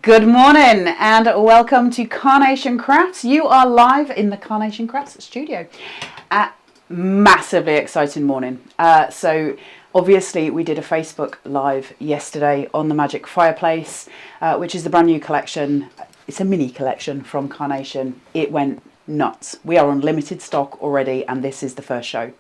Good morning and welcome to Carnation Crafts. You are live in the Carnation Crafts studio. Massively exciting morning. So obviously we did a Facebook live yesterday on the Magic Fireplace, which is the brand new collection. It's a mini collection from Carnation. It went nuts. We are on limited stock already and this is the first show.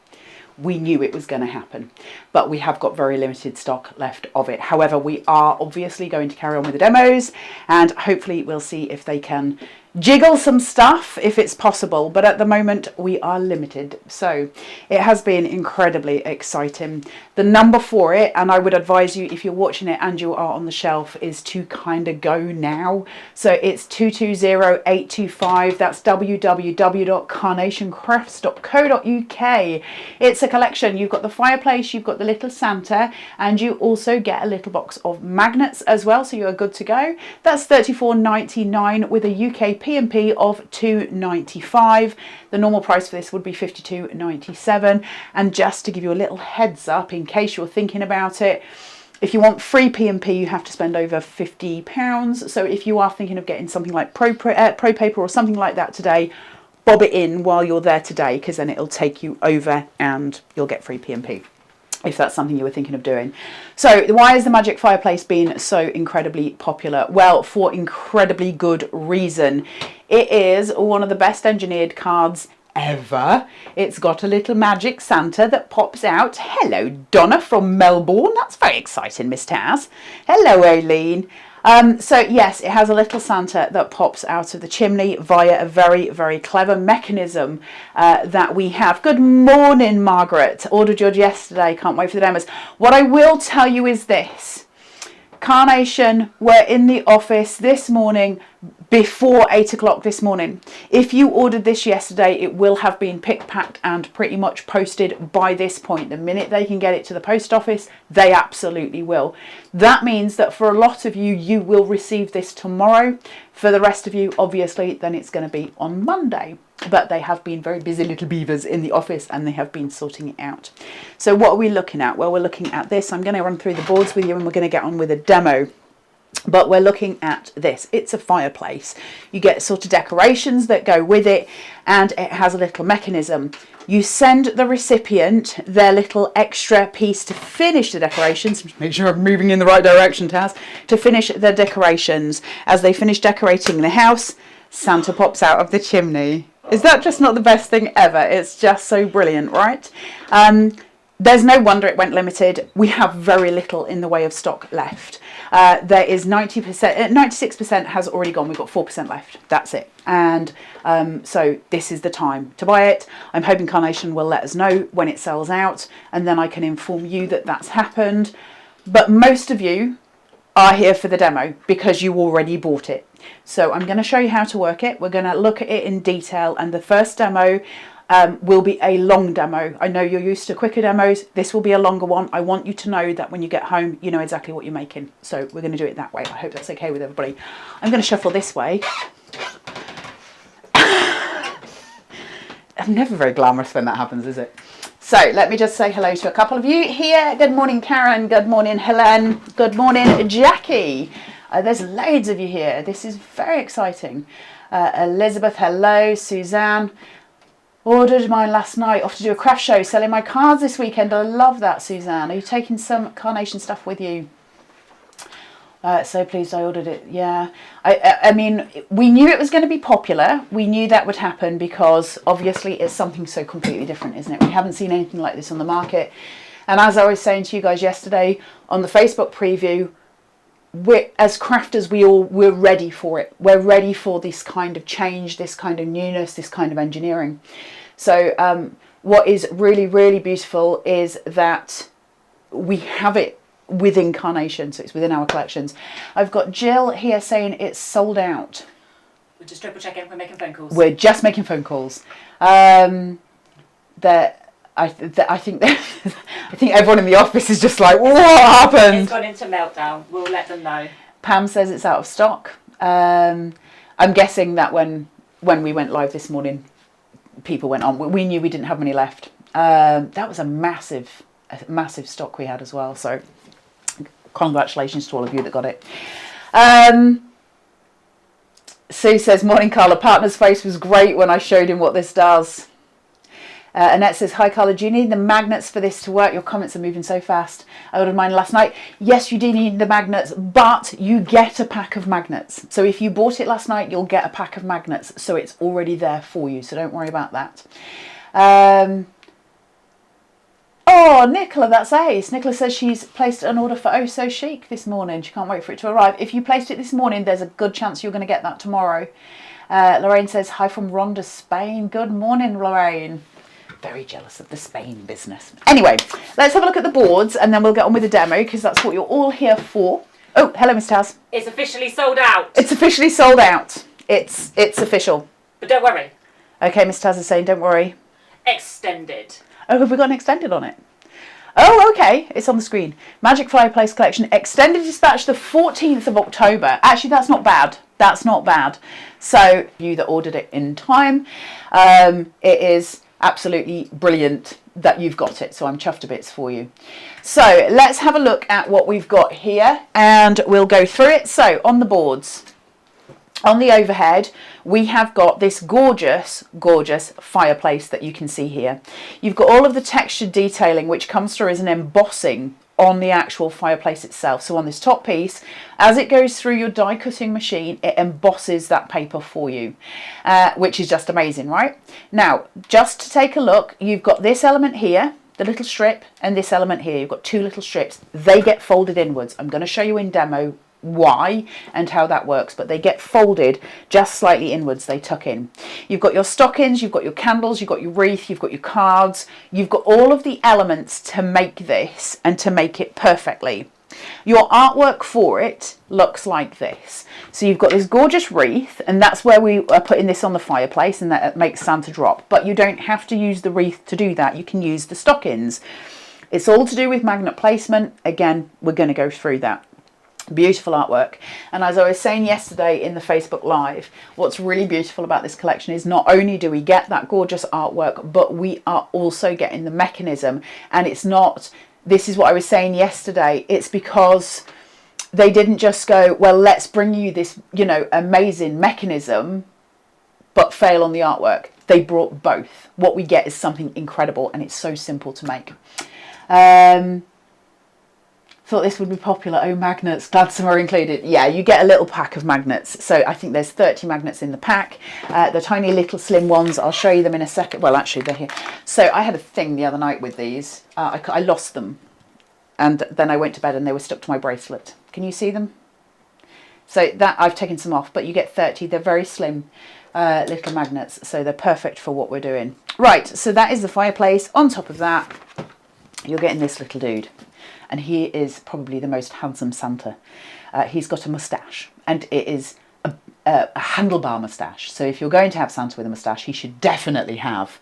We knew it was going to happen, but we have got very limited stock left of it. However, we are obviously going to carry on with the demos and hopefully we'll see if they can jiggle some stuff if it's possible, but at the moment we are limited. So it has been incredibly exciting. The number for it, and I would advise you if you're watching it and you are on the shelf, is to kind of go now. So it's 220825. That's www.carnationcrafts.co.uk. It's a collection. You've got the fireplace, you've got the little Santa, and you also get a little box of magnets as well, so you're good to go. That's $34.99 with a UK P&P of $2.95. The normal price for this would be $52.97. And just to give you a little heads up in case you're thinking about it, if you want free P&P you have to spend over £50. So if you are thinking of getting something like Pro Paper or something like that today, bob it in while you're there today, because then it'll take you over and you'll get free P&P. If that's something you were thinking of doing. So why has the Magic Fireplace been so incredibly popular? Well, for incredibly good reason. It is one of the best engineered cards ever. It's got a little magic Santa that pops out. Hello, Donna from Melbourne. That's very exciting, Miss Taz. Hello, Aileen. So yes, it has a little Santa that pops out of the chimney via a very, very clever mechanism that we have. Good morning, Margaret. Ordered yours yesterday. Can't wait for the demos. What I will tell you is this. Carnation were in the office this morning before 8 o'clock this morning. If you ordered this yesterday, it will have been picked, packed and pretty much posted by this point. The minute they can get it to the post office, they absolutely will. That means that for a lot of you, you will receive this tomorrow. For the rest of you, obviously, then it's going to be on Monday. But they have been very busy little beavers in the office and they have been sorting it out. So what are we looking at? Well, we're looking at this. I'm going to run through the boards with you and we're going to get on with a demo. But we're looking at this. It's a fireplace. You get sort of decorations that go with it and it has a little mechanism. You send the recipient their little extra piece to finish the decorations. Make sure I'm moving in the right direction, Taz. To finish the decorations. As they finish decorating the house, Santa pops out of the chimney. Is that just not the best thing ever? It's just so brilliant, right? There's no wonder it went limited. We have very little in the way of stock left. There is 96% has already gone. We've got 4% left. That's it. And so this is the time to buy it. I'm hoping Carnation will let us know when it sells out and then I can inform you that that's happened. But most of you are here for the demo because you already bought it. So I'm going to show you how to work it. We're going to look at it in detail and the first demo will be a long demo. I know you're used to quicker demos. This will be a longer one. I want you to know that when you get home, you know exactly what you're making. So we're going to do it that way. I hope that's okay with everybody. I'm going to shuffle this way. I'm never very glamorous when that happens, is it? So let me just say hello to a couple of you here. Good morning, Karen. Good morning, Helen. Good morning, Jackie. There's loads of you here. This is very exciting. Elizabeth, hello. Suzanne. Ordered mine last night, off to do a craft show, selling my cards this weekend. I love that, Suzanne. Are you taking some Carnation stuff with you? So pleased I ordered it. Yeah. I mean, we knew it was going to be popular. We knew that would happen because obviously it's something so completely different, isn't it? We haven't seen anything like this on the market. And as I was saying to you guys yesterday on the Facebook preview, as crafters, we're ready for it. We're ready for this kind of change, this kind of newness, this kind of engineering. So what is really, really beautiful is that we have it within Carnation, so it's within our collections. I've got Jill here saying it's sold out. We're just triple checking. We're making phone calls. We're just making phone calls. I think I think everyone in the office is just like, what happened? It's gone into meltdown. We'll let them know. Pam says it's out of stock. I'm guessing that when we went live this morning, people went on. We knew we didn't have many left. That was a massive stock we had as well. So congratulations to all of you that got it. Sue says, morning Carla, partner's face was great when I showed him what this does. Annette says, hi Carla, do you need the magnets for this to work? Your comments are moving so fast. I ordered mine last night. Yes, you do need the magnets, but you get a pack of magnets. So if you bought it last night, you'll get a pack of magnets. So it's already there for you. So don't worry about that. Oh, Nicola, that's ace. Nicola says she's placed an order for Oh So Chic this morning. She can't wait for it to arrive. If you placed it this morning, there's a good chance you're going to get that tomorrow. Lorraine says, hi from Ronda, Spain. Good morning, Lorraine. Very jealous of the Spain business. Anyway, let's have a look at the boards and then we'll get on with the demo because that's what you're all here for. Oh, hello, Miss Taz. It's officially sold out. It's officially sold out. It's official. But don't worry. Okay, Miss Taz is saying, don't worry. Extended. Oh, have we got an extended on it? Oh, okay. It's on the screen. Magic Fireplace Collection. Extended dispatch the 14th of October. Actually, that's not bad. That's not bad. So, you that ordered it in time, it is absolutely brilliant that you've got it. So I'm chuffed to bits for you. So let's have a look at what we've got here and we'll go through it. So on the boards, on the overhead, we have got this gorgeous, gorgeous fireplace that you can see here. You've got all of the textured detailing, which comes through as an embossing on the actual fireplace itself. So on this top piece, as it goes through your die cutting machine, it embosses that paper for you, which is just amazing, right? Now, just to take a look, you've got this element here, the little strip, and this element here. You've got two little strips. They get folded inwards. I'm going to show you in demo why and how that works, but they get folded just slightly inwards. They tuck in. You've got your stockings, you've got your candles, you've got your wreath, you've got your cards, you've got all of the elements to make this and to make it perfectly. Your artwork for it looks like this. So you've got this gorgeous wreath, and that's where we are putting this on the fireplace, and that makes Santa drop. But you don't have to use the wreath to do that. You can use the stockings. It's all to do with magnet placement. Again, we're going to go through that. Beautiful artwork. And as I was saying yesterday in the Facebook Live, what's really beautiful about this collection is not only do we get that gorgeous artwork, but we are also getting the mechanism. And it's not, this is what I was saying yesterday, it's because they didn't just go, well, let's bring you this, you know, amazing mechanism, but fail on the artwork. They brought both. What we get is something incredible, and it's so simple to make. Thought this would be popular. Oh, magnets. Glad some are included. Yeah, you get a little pack of magnets. So I think there's 30 magnets in the pack. The tiny little slim ones, I'll show you them in a second. Well, actually, they're here. So I had a thing the other night with these. I lost them. And then I went to bed and they were stuck to my bracelet. Can you see them? So that I've taken some off, but you get 30. They're very slim little magnets. So they're perfect for what we're doing. Right, so that is the fireplace. On top of that, you're getting this little dude. And he is probably the most handsome Santa. He's got a moustache, and it is a handlebar moustache. So if you're going to have Santa with a moustache, he should definitely have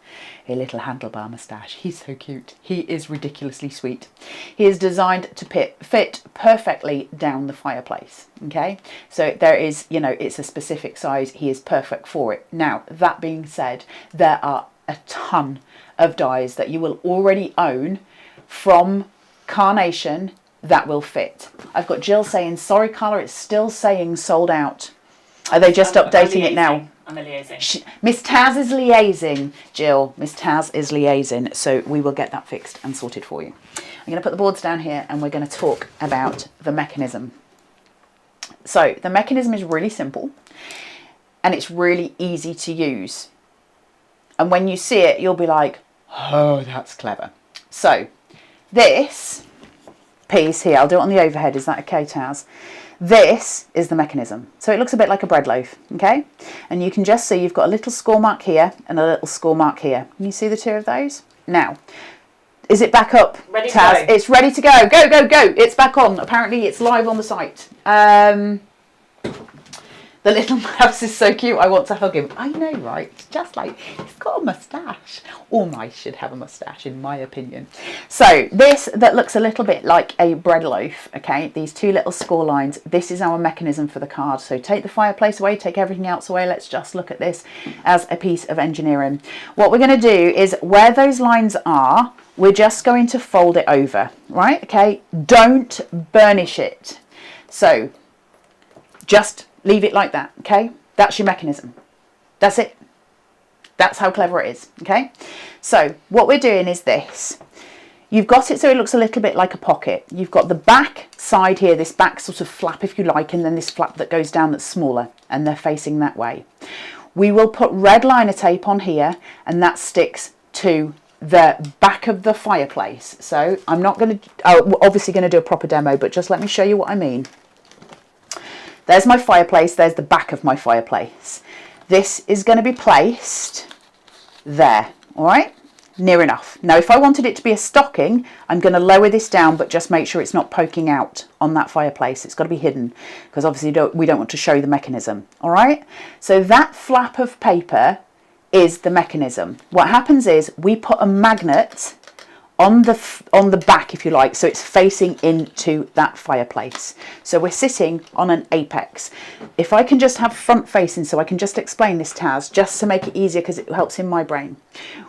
a little handlebar moustache. He's so cute. He is ridiculously sweet. He is designed to fit perfectly down the fireplace. Okay, so there is, you know, it's a specific size. He is perfect for it. Now, that being said, there are a ton of dies that you will already own from Carnation that will fit. I've got Jill saying, sorry Carla, it's still saying sold out. Are they just updating it now? I'm liaising. Miss Taz is liaising, Jill. Miss Taz is liaising, so we will get that fixed and sorted for you. I'm going to put the boards down here and we're going to talk about the mechanism. So the mechanism is really simple and it's really easy to use. And when you see it, you'll be like, oh, that's clever. So this piece here, I'll do it on the overhead, is that okay, Taz? This is the mechanism. So it looks a bit like a bread loaf, okay? And you can just see you've got a little score mark here and a little score mark here. Can you see the two of those? Now, is it back up, ready Taz? to go. It's ready to go. Go, go, go. It's back on. Apparently it's live on the site. The little mouse is so cute, I want to hug him. I know, right? Just like, he's got a moustache. All mice should have a moustache, in my opinion. So this, that looks a little bit like a bread loaf, okay? These two little score lines, this is our mechanism for the card. So take the fireplace away, take everything else away. Let's just look at this as a piece of engineering. What we're going to do is where those lines are, we're just going to fold it over, right? Okay, don't burnish it. So just leave it like that, okay? That's your mechanism. That's it. That's how clever it is, okay? So what we're doing is this. You've got it so it looks a little bit like a pocket. You've got the back side here, this back sort of flap if you like, and then this flap that goes down that's smaller, and they're facing that way. We will put red liner tape on here, and that sticks to the back of the fireplace. So I'm not going to, we're obviously going to do a proper demo, but just let me show you what I mean. There's my fireplace, there's the back of my fireplace. This is going to be placed there, all right? Near enough. Now, if I wanted it to be a stocking, I'm going to lower this down, but just make sure it's not poking out on that fireplace. It's got to be hidden, because obviously we don't want to show the mechanism, all right? So that flap of paper is the mechanism. What happens is we put a magnet on the back, if you like, so it's facing into that fireplace. So we're sitting on an apex. If I can just have front facing, so I can just explain this, Taz, just to make it easier because it helps in my brain.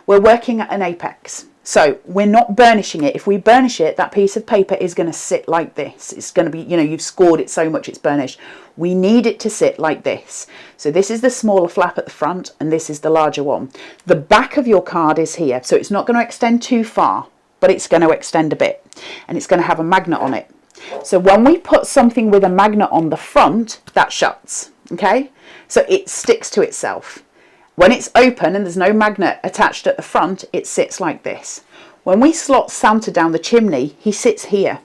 We're working at an apex. So we're not burnishing it. If we burnish it, that piece of paper is going to sit like this. It's going to be, you know, you've scored it so much it's burnished. We need it to sit like this. So this is the smaller flap at the front, and this is the larger one. The back of your card is here, so it's not going to extend too far, but it's going to extend a bit, and it's going to have a magnet on it. So when we put something with a magnet on the front, that shuts, okay? So it sticks to itself. When it's open and there's no magnet attached at the front, it sits like this. When we slot Santa down the chimney, he sits here.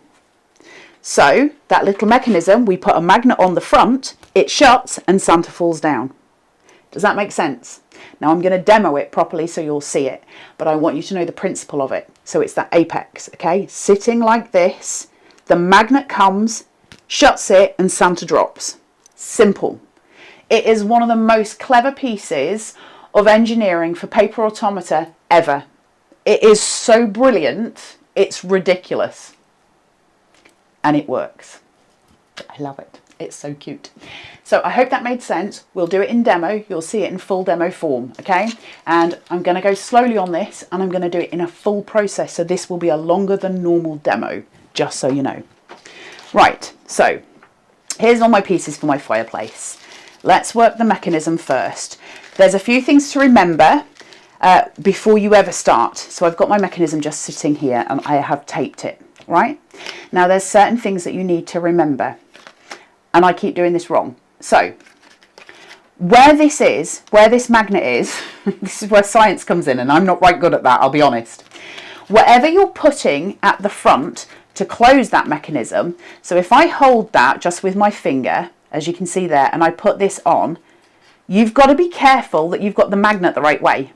So that little mechanism, we put a magnet on the front, it shuts, and Santa falls down. Does that make sense? Now I'm going to demo it properly so you'll see it, but I want you to know the principle of it. So it's that apex, okay? Sitting like this, the magnet comes, shuts it, and Santa drops. Simple. It is one of the most clever pieces of engineering for paper automata ever. It is so brilliant, it's ridiculous. And it works. I love it. It's so cute. So I hope that made sense. We'll do it in demo. You'll see it in full demo form, okay? And I'm going to go slowly on this, and I'm going to do it in a full process. So this will be a longer than normal demo, just so you know. Right, so here's all my pieces for my fireplace. Let's work the mechanism first. There's a few things to remember before you ever start. So I've got my mechanism just sitting here, and I have taped it, right? Now there's certain things that you need to remember. And I keep doing this wrong. So where this magnet is, this is where science comes in, and I'm not right good at that, I'll be honest. Whatever you're putting at the front to close that mechanism, so if I hold that just with my finger, as you can see there, and I put this on, you've got to be careful that you've got the magnet the right way.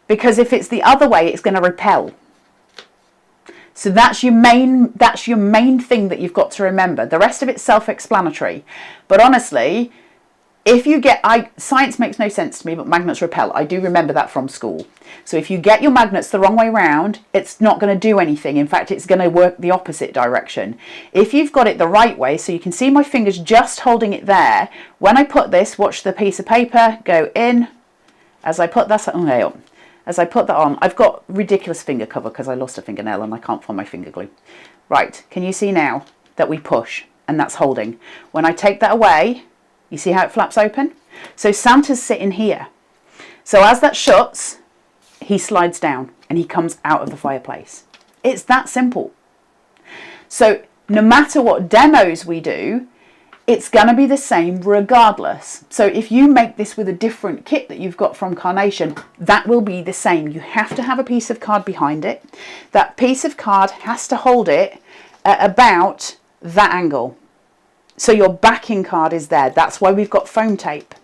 Because if it's the other way, it's going to repel. So that's your main thing that you've got to remember. The rest of it's self-explanatory. But honestly, if you get, science makes no sense to me, but magnets repel. I do remember that from school. So if you get your magnets the wrong way round, it's not going to do anything. In fact, it's going to work the opposite direction. If you've got it the right way, so you can see my fingers just holding it there. When I put this, watch the piece of paper go in. As I put that on, I've got ridiculous finger cover because I lost a fingernail and I can't find my finger glue. Right, can you see now that we push and that's holding? When I take that away, you see how it flaps open? So Santa's sitting here. So as that shuts, he slides down and he comes out of the fireplace. It's that simple. So no matter what demos we do, it's going to be the same regardless. So if you make this with a different kit that you've got from Carnation, that will be the same. You have to have a piece of card behind it. That piece of card has to hold it at about that angle. So your backing card is there. That's why we've got foam tape.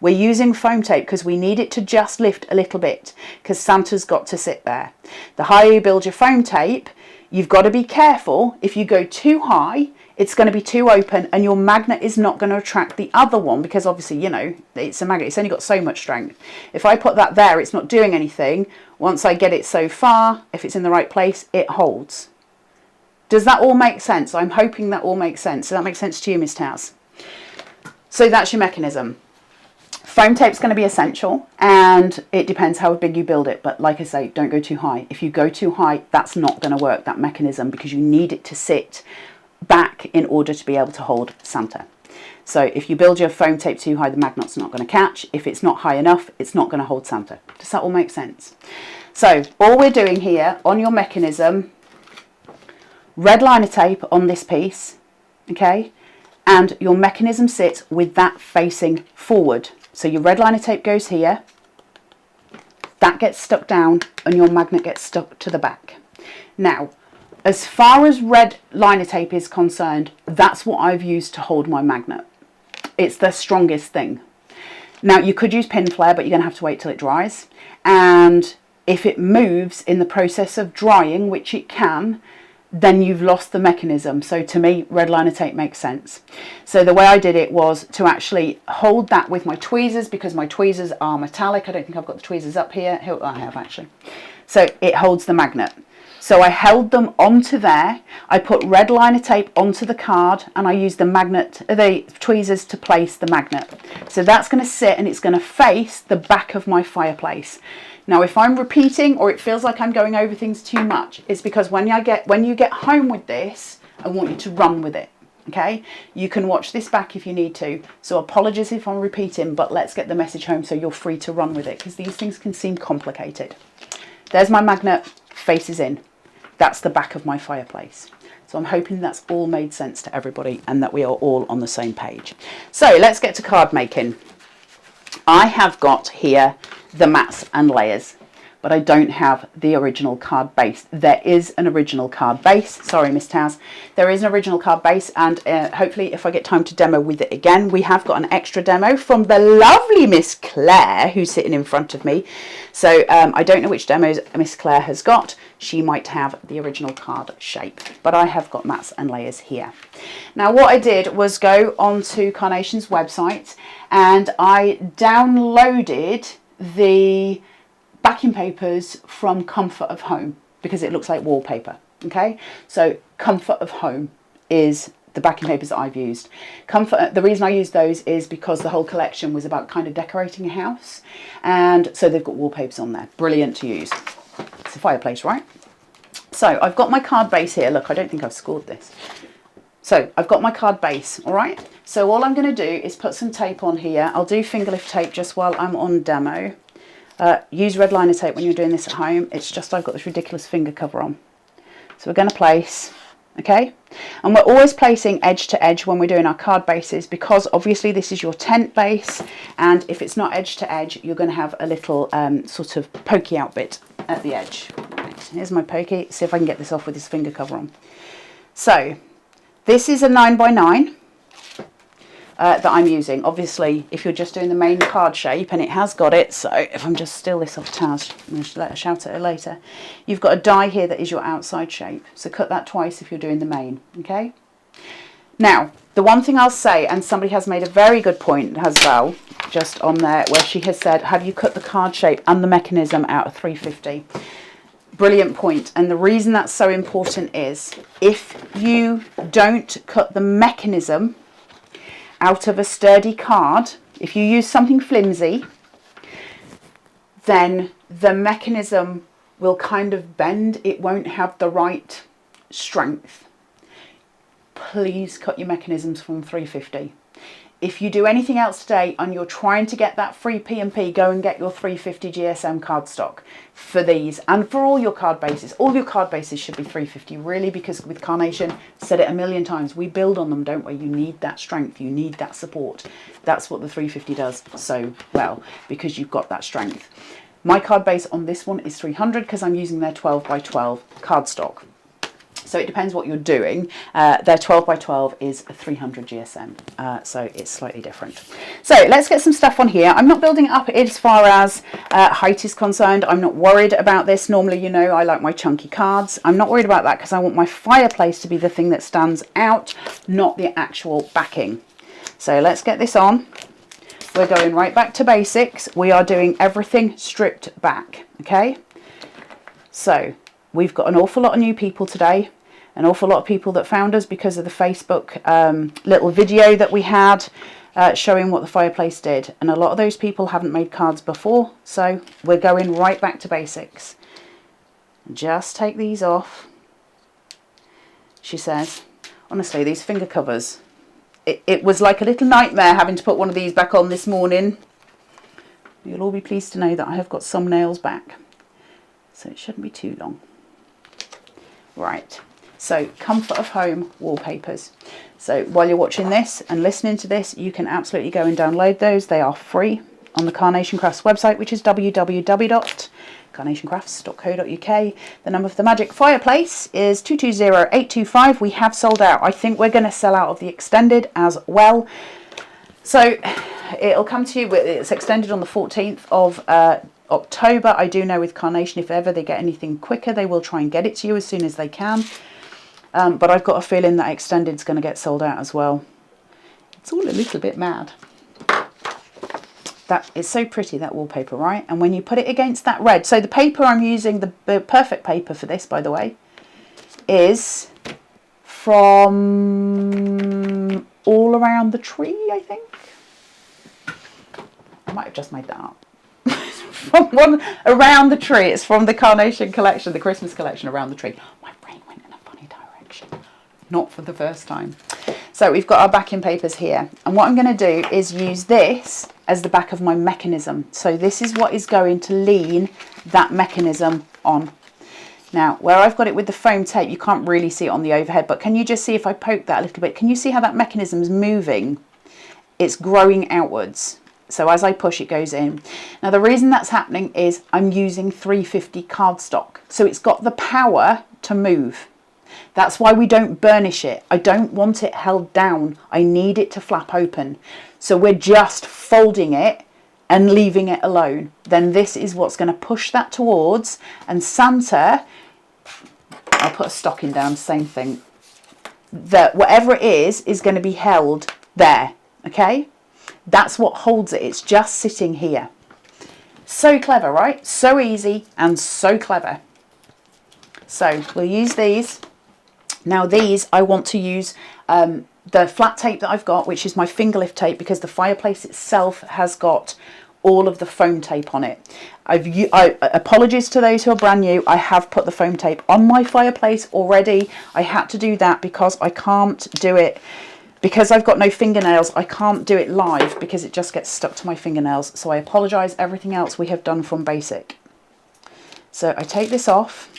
We're using foam tape because we need it to just lift a little bit because Santa's got to sit there. The higher you build your foam tape, you've got to be careful. If you go too high, it's going to be too open and your magnet is not going to attract the other one because obviously, you know, it's a magnet. It's only got so much strength. If I put that there, it's not doing anything. Once I get it so far, if it's in the right place, it holds. Does that all make sense? I'm hoping that all makes sense. Does that make sense to you, Miss Taz? So that's your mechanism. Foam tape's going to be essential and it depends how big you build it. But like I say, don't go too high. If you go too high, that's not going to work, that mechanism, because you need it to sit back in order to be able to hold Santa. So if you build your foam tape too high, the magnet's not going to catch. If it's not high enough, it's not going to hold Santa. Does that all make sense? So all we're doing here on your mechanism, red liner tape on this piece, okay? And your mechanism sits with that facing forward. So your red liner tape goes here, that gets stuck down, and your magnet gets stuck to the back. Now, as far as red liner tape is concerned, that's what I've used to hold my magnet. It's the strongest thing. Now, you could use pin flare, but you're going to have to wait till it dries. And if it moves in the process of drying, which it can, then you've lost the mechanism. So to me, red liner tape makes sense. So the way I did it was to actually hold that with my tweezers, because my tweezers are metallic. I don't think I've got the tweezers up here. Oh, I have actually. So it holds the magnet. So I held them onto there. I put red liner tape onto the card, and I used the tweezers to place the magnet. So that's going to sit, and it's going to face the back of my fireplace. Now, if I'm repeating or it feels like I'm going over things too much, it's because when you get home with this, I want you to run with it. Okay, you can watch this back if you need to. So apologies if I'm repeating, but let's get the message home so you're free to run with it, because these things can seem complicated. There's my magnet, faces in. That's the back of my fireplace. So I'm hoping that's all made sense to everybody and that we are all on the same page. So let's get to card making. I have got here the mats and layers, but I don't have the original card base. There is an original card base. Sorry, Miss Taz. There is an original card base, and hopefully if I get time to demo with it again, we have got an extra demo from the lovely Miss Claire, who's sitting in front of me. So I don't know which demos Miss Claire has got. She might have the original card shape, but I have got mats and layers here. Now, what I did was go onto Carnation's website, and I downloaded the backing papers from Comfort of Home because it looks like wallpaper. Okay, so Comfort of Home is the backing papers that I've used. The reason I used those is because the whole collection was about kind of decorating a house, and so they've got wallpapers on there. Brilliant to use. It's a fireplace, right? So I've got my card base here. Look, I don't think I've scored this. So I've got my card base, all right? So all I'm going to do is put some tape on here. I'll do finger lift tape just while I'm on demo. Use red liner tape when you're doing this at home. It's just I've got this ridiculous finger cover on. So we're going to place, okay? And we're always placing edge to edge when we're doing our card bases, because obviously this is your tent base, and if it's not edge to edge, you're going to have a little sort of pokey out bit at the edge. Right, here's my pokey. See if I can get this off with this finger cover on. So this is a 9x9 that I'm using. Obviously, if you're just doing the main card shape, and it has got it, so if I'm just steal this off Taz, I'm going to let her shout at her later. You've got a die here that is your outside shape. So cut that twice if you're doing the main, okay? Now, the one thing I'll say, and somebody has made a very good point as well, just on there, where she has said, have you cut the card shape and the mechanism out of 350? Brilliant point. And the reason that's so important is if you don't cut the mechanism out of a sturdy card, if you use something flimsy, then the mechanism will kind of bend. It won't have the right strength. Please cut your mechanisms from 350. If you do anything else today and you're trying to get that free P&P, go and get your 350 GSM cardstock for these and for all your card bases. All your card bases should be 350, really, because with Carnation, said it a million times, we build on them, don't we? You need that strength, you need that support. That's what the 350 does so well, because you've got that strength. My card base on this one is 300 because I'm using their 12x12 cardstock. So it depends what you're doing. Their 12x12 is 300 GSM, so it's slightly different. So let's get some stuff on here. I'm not building it up as far as height is concerned. I'm not worried about this. Normally, you know, I like my chunky cards. I'm not worried about that because I want my fireplace to be the thing that stands out, not the actual backing. So let's get this on. We're going right back to basics. We are doing everything stripped back, okay? So we've got an awful lot of new people today. An awful lot of people that found us because of the Facebook little video that we had showing what the fireplace did. And a lot of those people haven't made cards before, so we're going right back to basics. Just take these off, she says. Honestly, these finger covers, it was like a little nightmare having to put one of these back on this morning. You'll all be pleased to know that I have got some nails back, so it shouldn't be too long. Right, so comfort of home wallpapers. So while you're watching this and listening to this, you can absolutely go and download those. They are free on the Carnation Crafts website, which is www.carnationcrafts.co.uk. The number for the Magic Fireplace is 220825. We have sold out. I think we're going to sell out of the extended as well. So it'll come to you, it's extended on the 14th of October. I do know with Carnation, if ever they get anything quicker, they will try and get it to you as soon as they can. But I've got a feeling that extended is going to get sold out as well. It's all a little bit mad. That is so pretty, that wallpaper, right? And when you put it against that red, so the paper I'm using, the perfect paper for this, by the way, is from All Around the Tree, I think. I might have just made that up. From one Around the Tree. It's from the Carnation collection, the Christmas collection, Around the Tree. My brain went in a funny direction. Not for the first time. So we've got our backing papers here. And what I'm going to do is use this as the back of my mechanism. So this is what is going to lean that mechanism on. Now, where I've got it with the foam tape, you can't really see it on the overhead, but can you just see if I poke that a little bit? Can you see how that mechanism is moving? It's growing outwards. So as I push, it goes in. Now, the reason that's happening is I'm using 350 cardstock. So it's got the power to move. That's why we don't burnish it. I don't want it held down. I need it to flap open. So we're just folding it and leaving it alone. Then this is what's going to push that towards. And Santa, I'll put a stocking down, same thing. That whatever it is going to be held there. Okay? That's what holds it. It's just sitting here. So clever, right? So easy and so clever. So we'll use these. Now these, I want to use the flat tape that I've got, which is my finger lift tape, because the fireplace itself has got all of the foam tape on it. Apologies to those who are brand new. I have put the foam tape on my fireplace already. I had to do that because I can't do it. Because I've got no fingernails, I can't do it live because it just gets stuck to my fingernails. So I apologise. Everything else we have done from basic. So I take this off,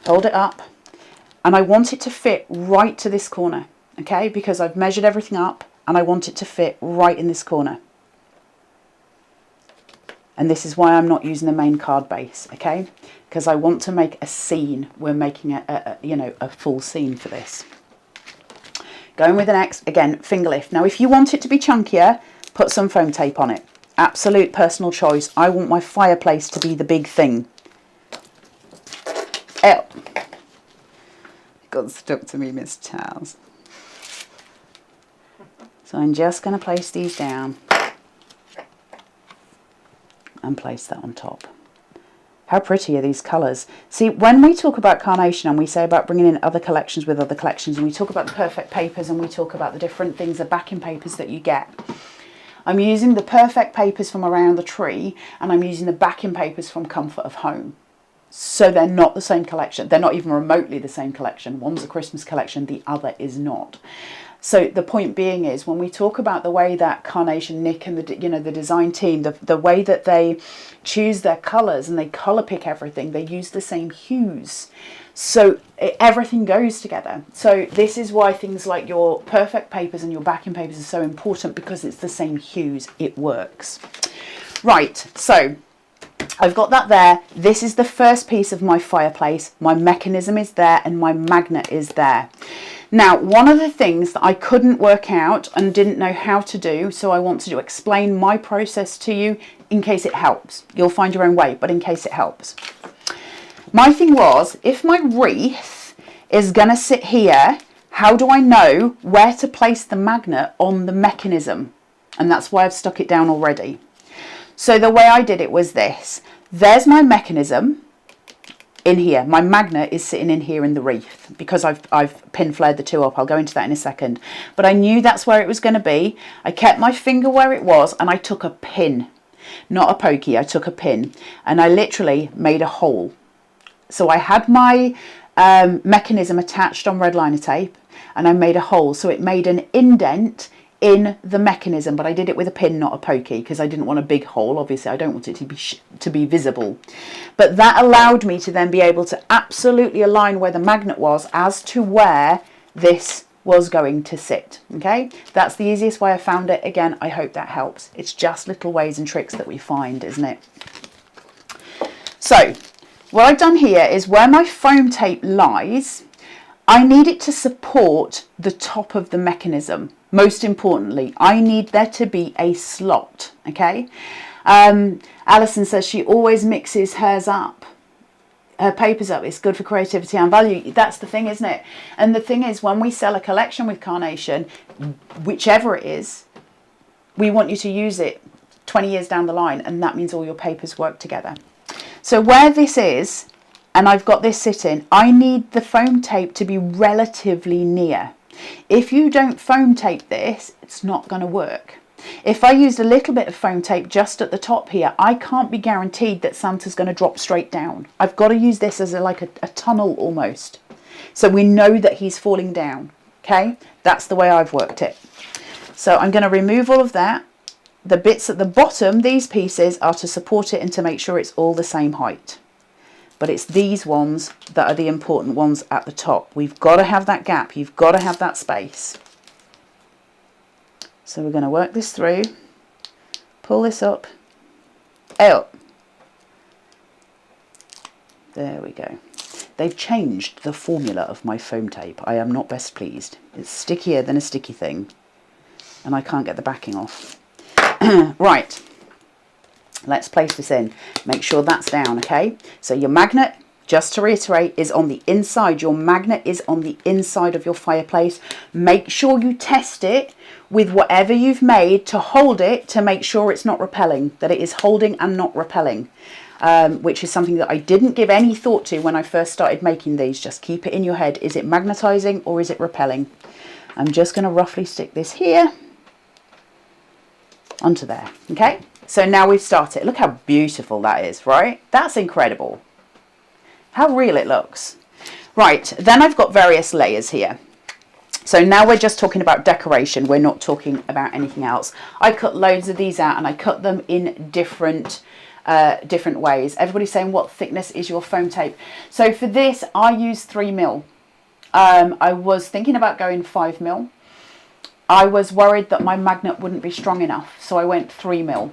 hold it up, and I want it to fit right to this corner, okay? Because I've measured everything up and I want it to fit right in this corner. And this is why I'm not using the main card base, okay? Because I want to make a scene. We're making a full scene for this. Going with the next, again, finger lift. Now, if you want it to be chunkier, put some foam tape on it. Absolute personal choice. I want my fireplace to be the big thing. Oh, got stuck to me, Miss Charles. So I'm just going to place these down and place that on top. How pretty are these colours? See, when we talk about Carnation and we say about bringing in other collections with other collections, and we talk about the perfect papers and we talk about the different things, the backing papers that you get, I'm using the perfect papers from Around the Tree and I'm using the backing papers from Comfort of Home. So they're not the same collection. They're not even remotely the same collection. One's a Christmas collection, the other is not. So the point being is, when we talk about the way that Carnation, Nick and the design team, the way that they choose their colours and they colour pick everything, they use the same hues. So everything goes together. So this is why things like your perfect papers and your backing papers are so important, because it's the same hues. It works. Right, so I've got that there. This is the first piece of my fireplace. My mechanism is there and my magnet is there. Now, one of the things that I couldn't work out and didn't know how to do, so I want to explain my process to you in case it helps. You'll find your own way, but in case it helps. My thing was, if my wreath is going to sit here, how do I know where to place the magnet on the mechanism? And that's why I've stuck it down already. So the way I did it was this. There's my mechanism in here. My magnet is sitting in here in the wreath because I've pin flared the two up. I'll go into that in a second. But I knew that's where it was going to be. I kept my finger where it was and I took a pin. Not a pokey, I took a pin. And I literally made a hole. So I had my mechanism attached on red liner tape. and I made a hole. So it made an indent in the mechanism, but I did it with a pin, not a pokey, because I didn't want a big hole. Obviously I don't want it to be visible, but that allowed me to then be able to absolutely align where the magnet was as to where this was going to sit. Okay, that's the easiest way I found it. Again, I hope that helps. It's just little ways and tricks that we find, isn't it? So what I've done here is where my foam tape lies, I need it to support the top of the mechanism. Most importantly, I need there to be a slot. Okay, Alison says she always mixes hers up, her papers up. It's good for creativity and value. That's the thing, isn't it? And the thing is, when we sell a collection with Carnation, whichever it is, we want you to use it 20 years down the line, and that means all your papers work together. So where this is, and I've got this sitting, I need the foam tape to be relatively near. If you don't foam tape this, it's not going to work. If I used a little bit of foam tape just at the top here, I can't be guaranteed that Santa's going to drop straight down. I've got to use this as like a tunnel almost, so we know that he's falling down. Okay, that's the way I've worked it. So I'm going to remove all of that. The bits at the bottom, these pieces, are to support it and to make sure it's all the same height. But it's these ones that are the important ones at the top. We've got to have that gap. You've got to have that space. So we're going to work this through, pull this up, out. There we go. They've changed the formula of my foam tape. I am not best pleased. It's stickier than a sticky thing, and I can't get the backing off. Right. Let's place this in. Make sure that's down, okay? So your magnet, just to reiterate, is on the inside. Your magnet is on the inside of your fireplace. Make sure you test it with whatever you've made to hold it, to make sure it's not repelling, that it is holding and not repelling, which is something that I didn't give any thought to when I first started making these. Just keep it in your head. Is it magnetizing or is it repelling? I'm just going to roughly stick this here onto there, okay? So now we've started. Look how beautiful that is, right? That's incredible. How real it looks. Right, then I've got various layers here. So now we're just talking about decoration. We're not talking about anything else. I cut loads of these out and I cut them in different ways. Everybody's saying, what thickness is your foam tape? So for this, I use 3mm. I was thinking about going 5mm. I was worried that my magnet wouldn't be strong enough, so I went 3mm.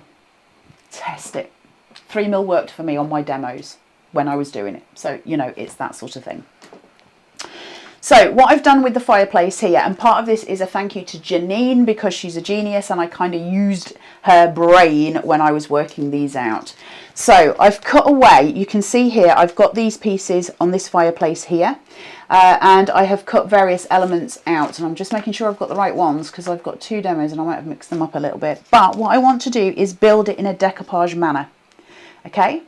Test it. 3mm worked for me on my demos when I was doing it. So, you know, it's that sort of thing. So what I've done with the fireplace here, and part of this is a thank you to Janine because she's a genius and I kind of used her brain when I was working these out. So I've cut away, you can see here, I've got these pieces on this fireplace here, and I have cut various elements out, and I'm just making sure I've got the right ones because I've got two demos and I might have mixed them up a little bit. But what I want to do is build it in a decoupage manner. Okay,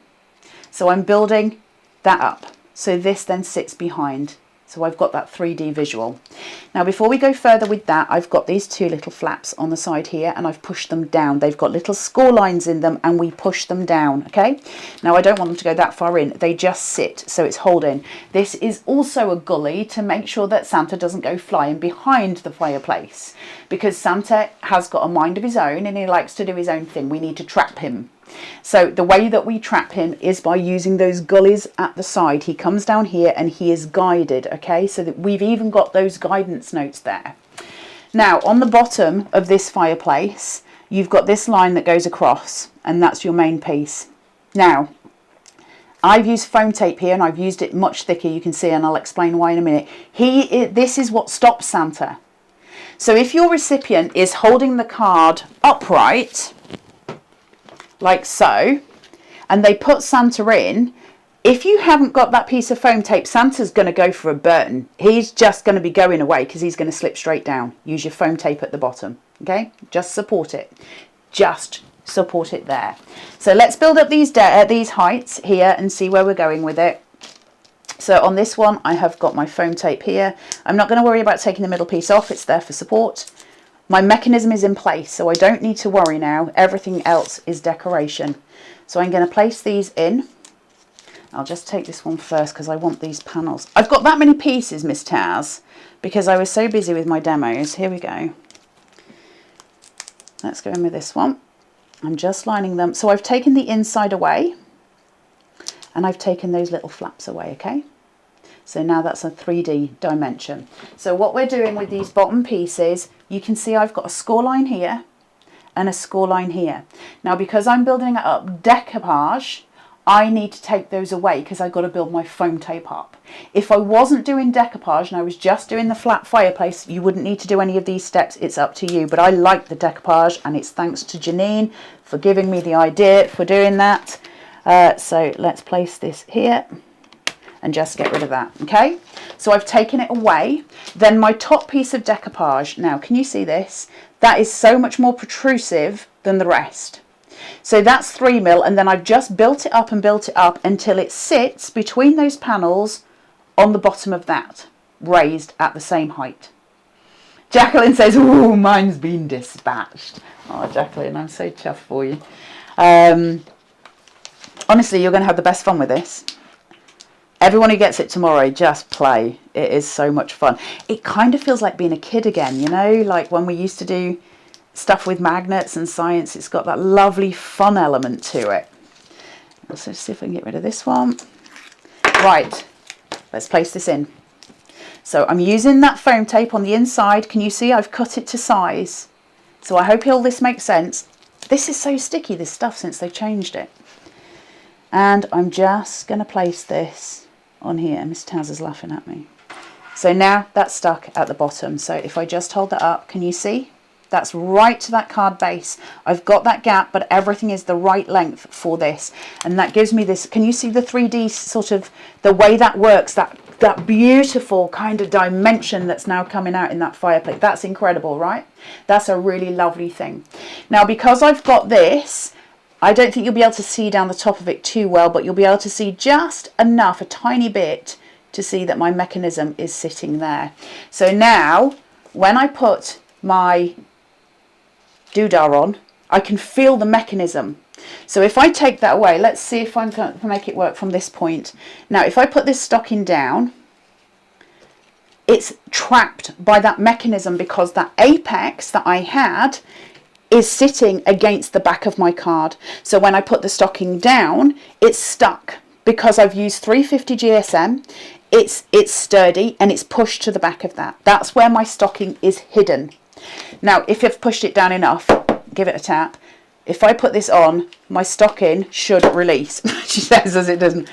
so I'm building that up. So this then sits behind. So I've got that 3D visual. Now before we go further with that, I've got these two little flaps on the side here and I've pushed them down. They've got little score lines in them and we push them down, okay? Now I don't want them to go that far in. They just sit, so it's holding. This is also a gully to make sure that Santa doesn't go flying behind the fireplace, because Santa has got a mind of his own and he likes to do his own thing. We need to trap him. So the way that we trap him is by using those gullies at the side. He comes down here and he is guided, okay? So that we've even got those guidance notes there. Now on the bottom of this fireplace, you've got this line that goes across and that's your main piece. Now, I've used foam tape here and I've used it much thicker, you can see, and I'll explain why in a minute. This is what stops Santa. So if your recipient is holding the card upright, like so, and they put Santa in, if you haven't got that piece of foam tape, Santa's going to go for a burn. He's just going to be going away because he's going to slip straight down. Use your foam tape at the bottom, okay? Just support it. Just support it there. So let's build up these heights here and see where we're going with it. So on this one, I have got my foam tape here. I'm not going to worry about taking the middle piece off. It's there for support. My mechanism is in place, so I don't need to worry now. Everything else is decoration. So I'm going to place these in I'll just take this one first because I want these panels. I've got that many pieces, Miss Taz, because I was so busy with my demos. Here we go. Let's go in with this one. I'm just lining them. So I've taken the inside away and I've taken those little flaps away, okay? So now that's a 3D dimension. So what we're doing with these bottom pieces, you can see I've got a score line here and a score line here. Now because I'm building it up decoupage, I need to take those away because I've got to build my foam tape up. If I wasn't doing decoupage and I was just doing the flat fireplace, you wouldn't need to do any of these steps. It's up to you. But I like the decoupage, and it's thanks to Janine for giving me the idea for doing that. So let's place this here and just get rid of that. Okay, so I've taken it away. Then my top piece of decoupage. Now, can you see this? That is so much more protrusive than the rest. So that's 3mm, and then I've just built it up and built it up until it sits between those panels on the bottom of that, raised at the same height. Jacqueline says, "Oh, mine's been dispatched." Oh, Jacqueline, I'm so chuffed for you. Honestly, you're going to have the best fun with this. Everyone who gets it tomorrow, just play. It is so much fun. It kind of feels like being a kid again, you know, like when we used to do stuff with magnets and science. It's got that lovely fun element to it. Let's just see if I can get rid of this one. Right, let's place this in. So I'm using that foam tape on the inside. Can you see I've cut it to size? So I hope all this makes sense. This is so sticky, this stuff, since they changed it. And I'm just going to place this on here. Miss Taz is laughing at me. So now that's stuck at the bottom. So if I just hold that up, can you see? That's right to that card base. I've got that gap, but everything is the right length for this. And that gives me this, can you see the 3D sort of, the way that works, that beautiful kind of dimension that's now coming out in that fireplace. That's incredible, right? That's a really lovely thing. Now, because I've got this, I don't think you'll be able to see down the top of it too well, but you'll be able to see just enough, a tiny bit, to see that my mechanism is sitting there. So now, when I put my doodah on, I can feel the mechanism. So if I take that away, let's see if I can make it work from this point. Now, if I put this stocking down, it's trapped by that mechanism because that apex that I had is sitting against the back of my card. So when I put the stocking down, it's stuck because I've used 350 GSM. It's sturdy and it's pushed to the back of that. That's where my stocking is hidden. Now, if you've pushed it down enough, give it a tap. If I put this on, my stocking should release. She says as it doesn't.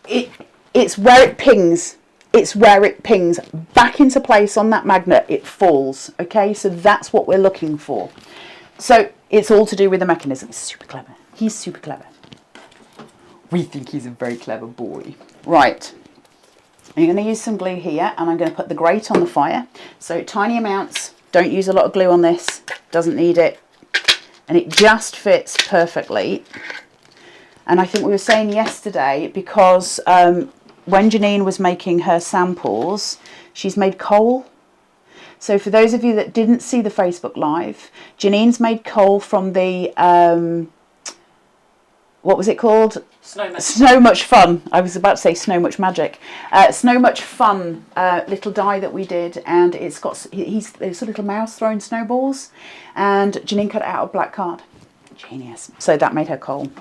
It's where it pings. It's where it pings back into place on that magnet. It falls. Okay, so that's what we're looking for. So it's all to do with the mechanism. It's super clever. He's super clever. We think he's a very clever boy. Right. I'm going to use some glue here, and I'm going to put the grate on the fire. So tiny amounts. Don't use a lot of glue on this. Doesn't need it. And it just fits perfectly. And I think we were saying yesterday, because when Janine was making her samples, she's made coal. So for those of you that didn't see the Facebook Live, Janine's made coal from the, what was it called? Snow Much Fun. I was about to say Snow Much Magic. Snow Much Fun little die that we did, and it's got, it's a little mouse throwing snowballs, and Janine cut it out of black card. Genius. So that made her coal.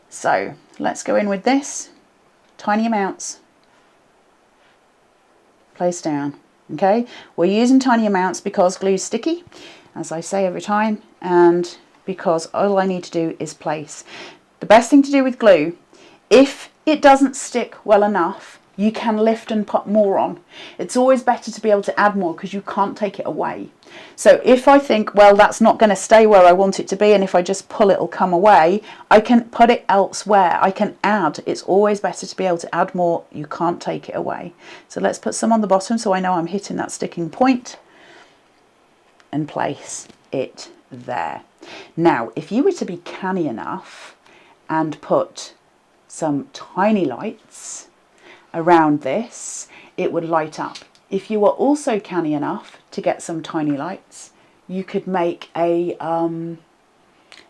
So let's go in with this. Tiny amounts. Place down. Okay, we're using tiny amounts because glue's sticky, as I say every time, and because all I need to do is place. The best thing to do with glue, if it doesn't stick well enough, you can lift and put more on. It's always better to be able to add more because you can't take it away. So if I think, well, that's not going to stay where I want it to be, and if I just pull it'll come away, I can put it elsewhere. I can add. It's always better to be able to add more. You can't take it away. So let's put some on the bottom so I know I'm hitting that sticking point, and place it there. Now, if you were to be canny enough and put some tiny lights around this, it would light up. If you were also canny enough to get some tiny lights, you could make a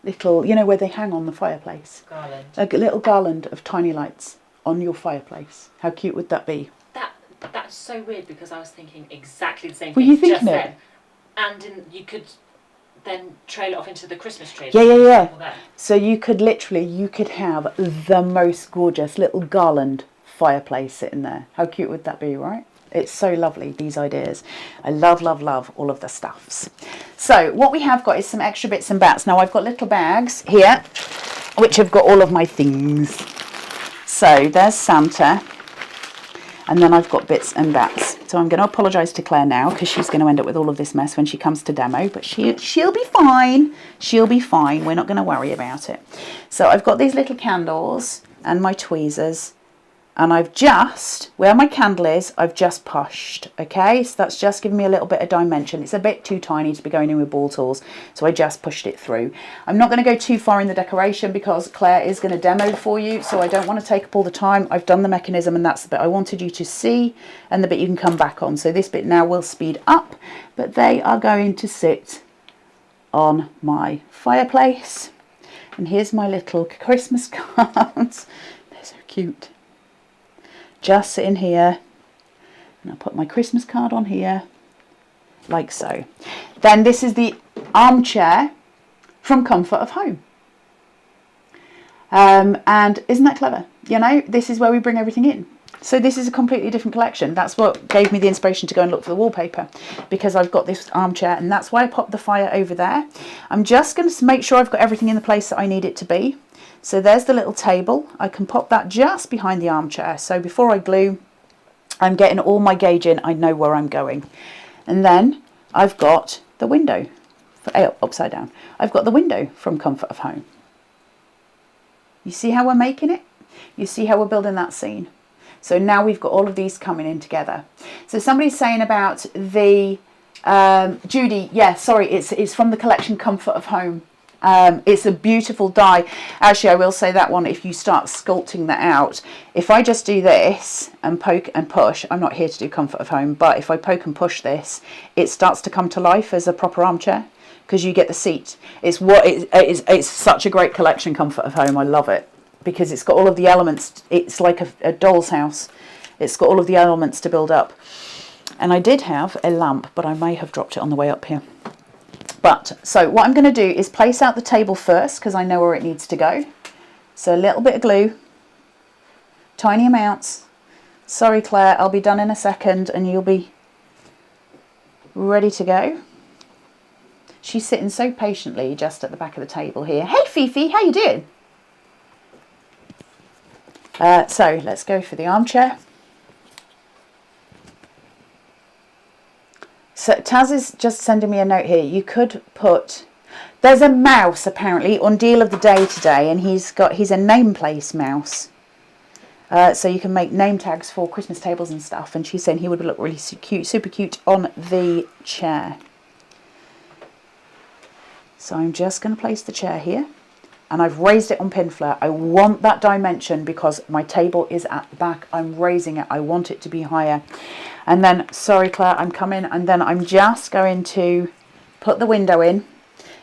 little, you know, where they hang on the fireplace. Garland. A little garland of tiny lights. on your fireplace. How cute would that be? That's so weird because I was thinking exactly the same Were thing you thinking just it? then. And you could then trail it off into the Christmas tree. Yeah. So you could have the most gorgeous little garland fireplace sitting there. How cute would that be, right? It's so lovely, these ideas. I love, love, love all of the stuffs. So what we have got is some extra bits and bats. Now I've got little bags here, which have got all of my things. So there's Santa. And then I've got bits and bats. So I'm going to apologise to Claire now because she's going to end up with all of this mess when she comes to demo. But she'll be fine. She'll be fine. We're not going to worry about it. So I've got these little candles and my tweezers. And I've just, where my candle is, I've just pushed, okay? So that's just giving me a little bit of dimension. It's a bit too tiny to be going in with ball tools, so I just pushed it through. I'm not going to go too far in the decoration because Claire is going to demo for you, so I don't want to take up all the time. I've done the mechanism and that's the bit I wanted you to see and the bit you can come back on. So this bit now will speed up, but they are going to sit on my fireplace. And here's my little Christmas cards. They're so cute. Just sitting here, and I'll put my Christmas card on here, like so. Then this is the armchair from Comfort of Home. And isn't that clever? You know, this is where we bring everything in. So this is a completely different collection. That's what gave me the inspiration to go and look for the wallpaper, because I've got this armchair, and that's why I popped the fire over there. I'm just going to make sure I've got everything in the place that I need it to be. So there's the little table. I can pop that just behind the armchair. So before I glue, I'm getting all my gauge in. I know where I'm going. And then I've got the window, upside down. I've got the window from Comfort of Home. You see how we're making it? You see how we're building that scene? So now we've got all of these coming in together. So somebody's saying about the, Judy, yeah, sorry, it's from the collection Comfort of Home. It's a beautiful die. Actually, I will say that one, if you start sculpting that out, if I just do this and poke and push, I'm not here to do Comfort of Home, but if I poke and push this, it starts to come to life as a proper armchair because you get the seat. It's such a great collection, Comfort of Home. I love it because it's got all of the elements. It's like a doll's house. It's got all of the elements to build up. And I did have a lamp, but I may have dropped it on the way up here. But, so what I'm going to do is place out the table first because I know where it needs to go. So a little bit of glue, tiny amounts. Sorry, Claire, I'll be done in a second and you'll be ready to go. She's sitting so patiently just at the back of the table here. Hey, Fifi, how you doing? So let's go for the armchair. So Taz is just sending me a note here. You could put, there's a mouse apparently on deal of the day today, and he's a name place mouse. So you can make name tags for Christmas tables and stuff. And she's saying he would look really cute, super cute on the chair. So I'm just going to place the chair here. And I've raised it on pin flare. I want that dimension because my table is at the back. I'm raising it. I want it to be higher. And then, sorry Claire, I'm coming. And then I'm just going to put the window in.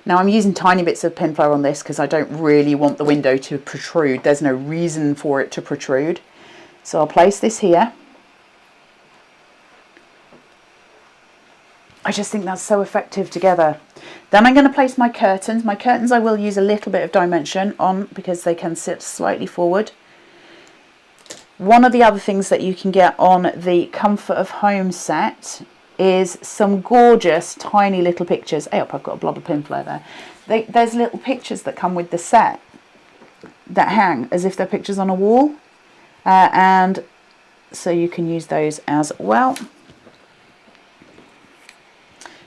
Now I'm using tiny bits of pin flare on this because I don't really want the window to protrude. There's no reason for it to protrude. So I'll place this here. I just think that's so effective together. Then I'm going to place my curtains. My curtains I will use a little bit of dimension on because they can sit slightly forward. One of the other things that you can get on the Comfort of Home set is some gorgeous tiny little pictures. Hey up, I've got a blob of pin flare there. There's little pictures that come with the set that hang as if they're pictures on a wall. And so you can use those as well.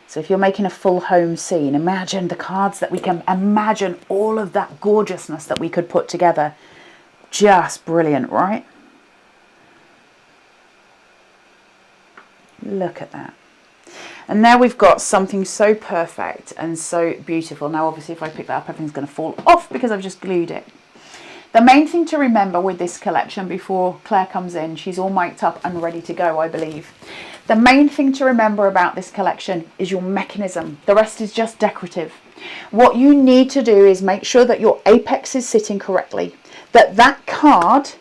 So if you're making a full home scene, imagine the cards that we can, imagine all of that gorgeousness that we could put together. Just brilliant, right? Look at that. And now we've got something so perfect and so beautiful. Now obviously if I pick that up, everything's going to fall off because I've just glued it. The main thing to remember with this collection before Claire comes in, she's all mic'd up and ready to go, I believe. The main thing to remember about this collection is your mechanism. The rest is just decorative. What you need to do is make sure that your apex is sitting correctly, that card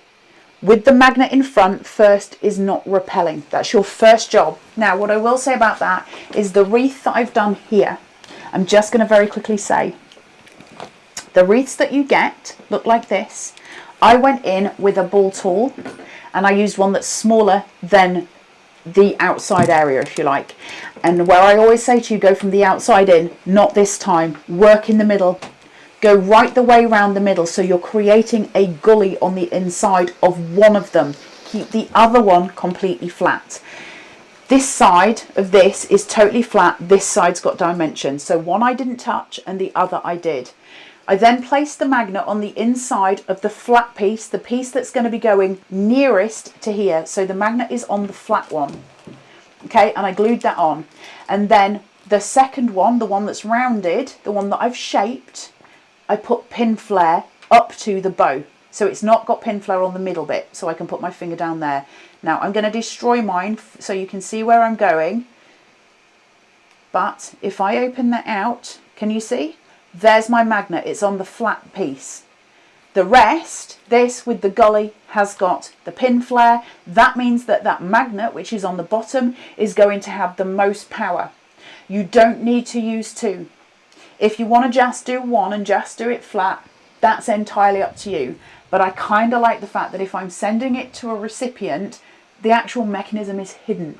with the magnet in front first is not repelling. That's your first job. Now, what I will say about that is the wreath that I've done here, I'm just going to very quickly say, the wreaths that you get look like this. I went in with a ball tool and I used one that's smaller than the outside area, if you like. And where I always say to you, go from the outside in, not this time, work in the middle. Go right the way around the middle, so you're creating a gully on the inside of one of them. Keep the other one completely flat. This side of this is totally flat. This side's got dimensions. So one I didn't touch and the other I did. I then placed the magnet on the inside of the flat piece, the piece that's going to be going nearest to here. So the magnet is on the flat one. Okay, and I glued that on. And then the second one, the one that's rounded, the one that I've shaped, I put pin flare up to the bow. So it's not got pin flare on the middle bit, so I can put my finger down there. Now I'm going to destroy mine so you can see where I'm going. But if I open that out, can you see? There's my magnet, it's on the flat piece. The rest, this with the gully, has got the pin flare. That means that that magnet, which is on the bottom, is going to have the most power. You don't need to use two. If you want to just do one and just do it flat, that's entirely up to you. But I kind of like the fact that if I'm sending it to a recipient, the actual mechanism is hidden.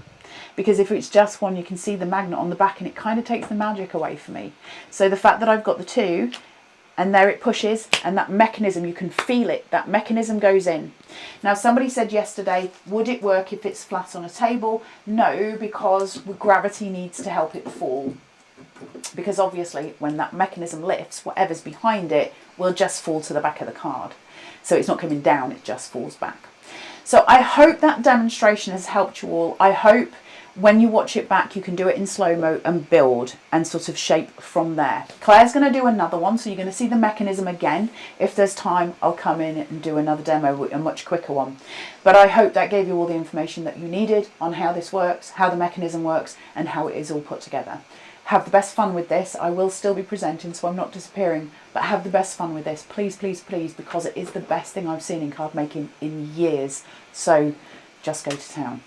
Because if it's just one, you can see the magnet on the back and it kind of takes the magic away for me. So the fact that I've got the two, and there it pushes, and that mechanism, you can feel it, that mechanism goes in. Now somebody said yesterday, would it work if it's flat on a table? No, because gravity needs to help it fall. Because obviously when that mechanism lifts, whatever's behind it will just fall to the back of the card. So it's not coming down, it just falls back. So I hope that demonstration has helped you all. I hope when you watch it back, you can do it in slow-mo and build and sort of shape from there. Claire's going to do another one, so you're going to see the mechanism again. If there's time, I'll come in and do another demo, a much quicker one. But I hope that gave you all the information that you needed on how this works, how the mechanism works, and how it is all put together. Have the best fun with this. I will still be presenting, so I'm not disappearing, but have the best fun with this. Please, please, please, because it is the best thing I've seen in card making in years. So just go to town.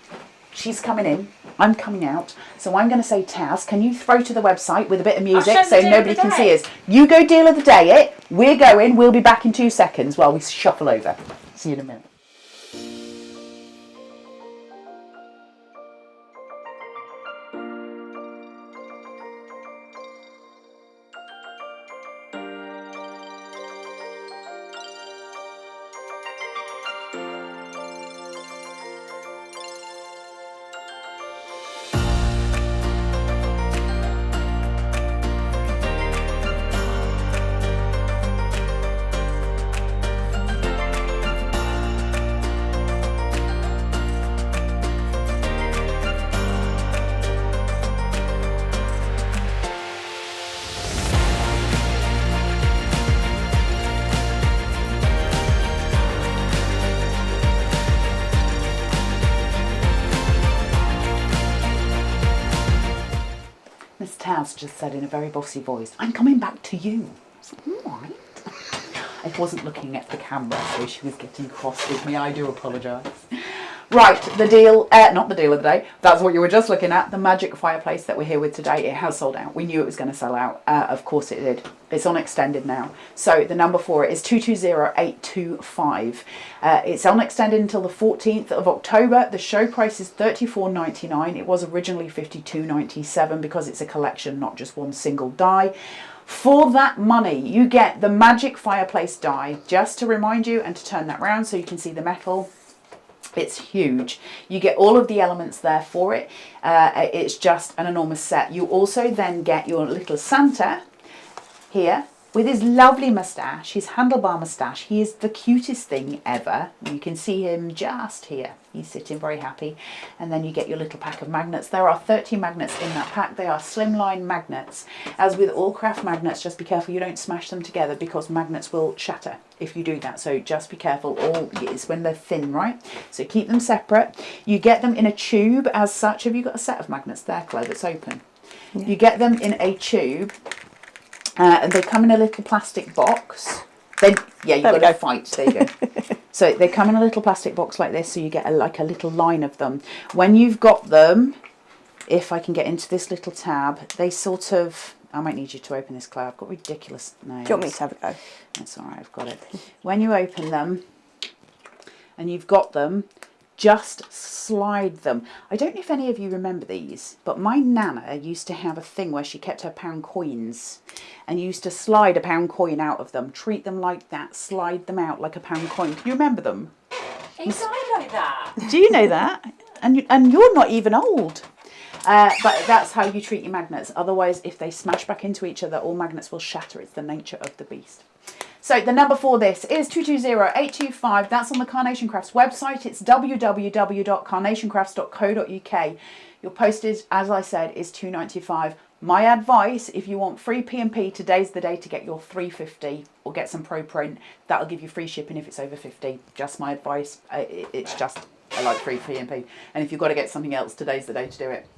She's coming in, I'm coming out, so I'm going to say, Taz, can you throw to the website with a bit of music so nobody can see us? You go deal of the day it, we're going, we'll be back in 2 seconds while we shuffle over. See you in a minute. Miss Taz just said in a very bossy voice, I'm coming back to you. I was like, all right. I wasn't looking at the camera, so she was getting cross with me. I do apologise. Right, the deal, not the deal of the day, that's what you were just looking at, the magic fireplace that we're here with today. It has sold out. We knew it was going to sell out. Of course it did. It's on extended now. So the number for it is 220825. It's on extended until the 14th of October. The show price is $34.99. It was originally $52.97 because it's a collection, not just one single die. For that money, you get the magic fireplace die, just to remind you and to turn that round so you can see the metal. It's huge. You get all of the elements there for it. It's just an enormous set. You also then get your little Santa here with his lovely moustache, his handlebar moustache. He is the cutest thing ever. You can see him just here. He's sitting very happy. And then you get your little pack of magnets. There are 30 magnets in that pack. They are slimline magnets. As with all craft magnets, just be careful you don't smash them together because magnets will shatter if you do that. So just be careful. It's when they're thin, right? So keep them separate. You get them in a tube as such. Have you got a set of magnets there, Claire, that's open? Yeah. You get them in a tube. And they come in a little plastic box. Then yeah, you've There we got to go. fight. There you go. So they come in a little plastic box like this, so you get like a little line of them. When you've got them, if I can get into this little tab, they sort of... I might need you to open this, Claire. I've got ridiculous nails. Do you want me to have a go? That's all right, I've got it. When you open them and you've got them, just slide them. I don't know if any of you remember these, but my nana used to have a thing where she kept her pound coins and used to slide a pound coin out of them. Treat them like that, slide them out like a pound coin. Can you remember them? He died like that. Do you know that? And you're not even old. But that's how you treat your magnets. Otherwise, if they smash back into each other, all magnets will shatter. It's the nature of the beast. So the number for this is 220825. That's on the Carnation Crafts website. It's www.carnationcrafts.co.uk. Your postage, as I said, is £2.95. My advice, if you want free P&P, today's the day to get your $3.50 or get some pro print. That'll give you free shipping if it's over 50. Just my advice. It's just, I like free P&P. And if you've got to get something else, today's the day to do it.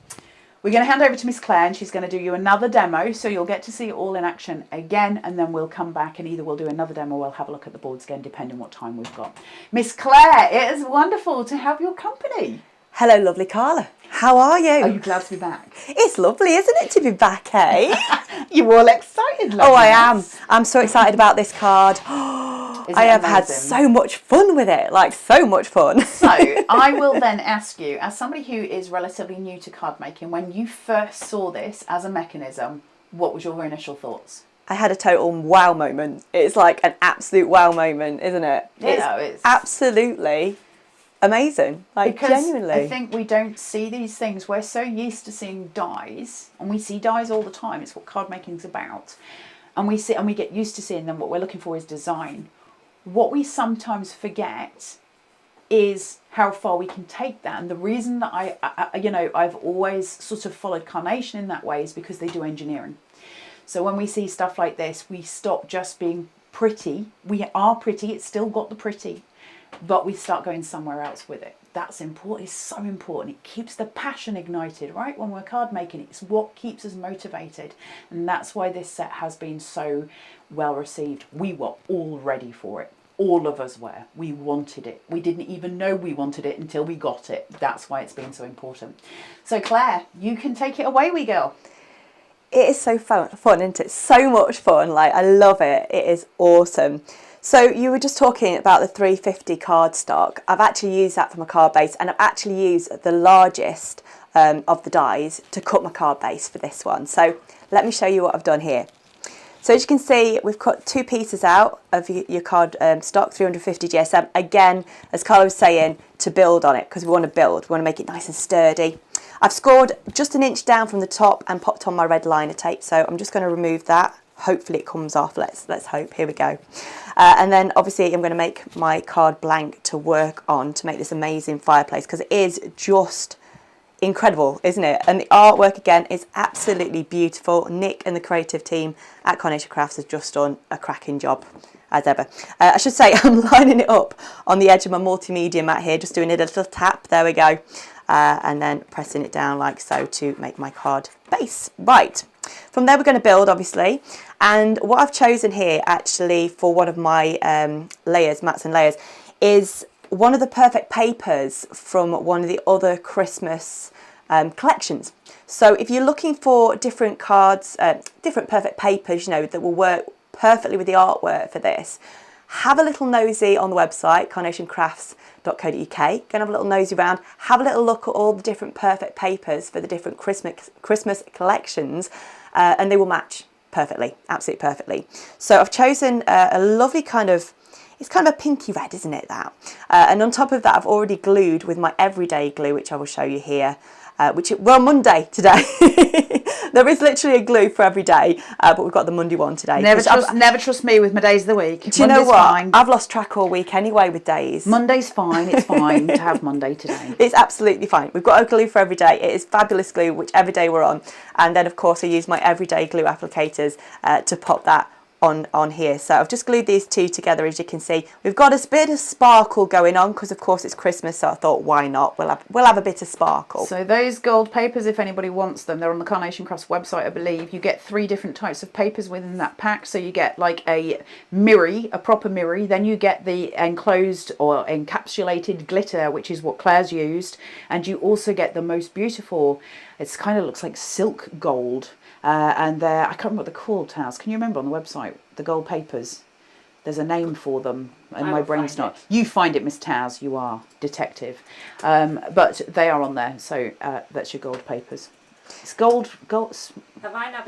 We're going to hand over to Miss Claire and she's going to do you another demo, so you'll get to see it all in action again, and then we'll come back and either we'll do another demo or we'll have a look at the boards again, depending what time we've got. Miss Claire, it is wonderful to have your company. Hello, lovely Carla. How are you? Are you glad to be back? It's lovely, isn't it, to be back, eh? You're all excited, Oh, I am. loveliness. I'm so excited about this card. Isn't I it have had amazing? so much fun with it, like so much fun. So I will then ask you, as somebody who is relatively new to card making, when you first saw this as a mechanism, what was your initial thoughts? I had a total wow moment. It's like an absolute wow moment, isn't it? It's absolutely amazing. Like, because genuinely. I think we don't see these things. We're so used to seeing dies, and we see dies all the time. It's what card making's about. And we get used to seeing them. What we're looking for is design. What we sometimes forget is how far we can take that. And the reason that I've always sort of followed Carnation in that way is because they do engineering. So when we see stuff like this, we stop just being pretty. We are pretty, it's still got the pretty, but we start going somewhere else with it. That's important, it's so important. It keeps the passion ignited, right? When we're card making, it's what keeps us motivated. And that's why this set has been so well received. We were all ready for it. All of us were. We wanted it. We didn't even know we wanted it until we got it. That's why it's been so important. So Claire, you can take it away, wee girl. It is so fun, isn't it? So much fun. Like, I love it. It is awesome. So you were just talking about the 350 card stock. I've actually used that for my card base, and I've actually used the largest of the dies to cut my card base for this one. So let me show you what I've done here. So as you can see, we've cut two pieces out of your card stock, 350 GSM. Again, as Carla was saying, to build on it, because we want to build. We want to make it nice and sturdy. I've scored just an inch down from the top and popped on my red liner tape. So I'm just going to remove that. Hopefully it comes off. Let's hope. Here we go. And then obviously I'm going to make my card blank to work on to make this amazing fireplace, because it is just incredible, isn't it? And the artwork again is absolutely beautiful. Nick and the creative team at Carnation Crafts has just done a cracking job as ever. I should say I'm lining it up on the edge of my multimedia mat here, just doing a little tap. There we go. And then pressing it down like so to make my card base. Right, from there we're going to build, obviously, and what I've chosen here actually for one of my layers, mats and layers, is one of the perfect papers from one of the other Christmas collections. So if you're looking for different cards, different perfect papers, you know, that will work perfectly with the artwork for this, have a little nosy on the website, carnationcrafts.co.uk. Go and have a little nosy around, have a little look at all the different perfect papers for the different Christmas collections, and they will match perfectly, absolutely perfectly. So I've chosen a lovely kind of, it's kind of a pinky red, isn't it, that? And on top of that, I've already glued with my everyday glue, which I will show you here, we're on Monday today. There is literally a glue for every day, but we've got the Monday one today. Never trust me with my days of the week. Do you know what? Fine. I've lost track all week anyway with days. Monday's fine. It's fine to have Monday today. It's absolutely fine. We've got a glue for every day. It is fabulous glue, whichever day we're on. And then, of course, I use my everyday glue applicators to pop that on here. So I've just glued these two together. As you can see, we've got a bit of sparkle going on because of course it's Christmas, so I thought why not, we'll have a bit of sparkle. So those gold papers, if anybody wants them, they're on the Carnation Crafts website, I believe. You get 3 different types of papers within that pack. So you get like a mirror, a proper mirror, then you get the enclosed or encapsulated glitter, which is what Claire's used, and you also get the most beautiful, it's kind of looks like silk gold. And I can't remember what they're called, Taz. Can you remember on the website? The gold papers. There's a name for them, and my brain's not. You find it, Miss Taz. You are detective. But they are on there, so that's your gold papers. It's gold. Have I now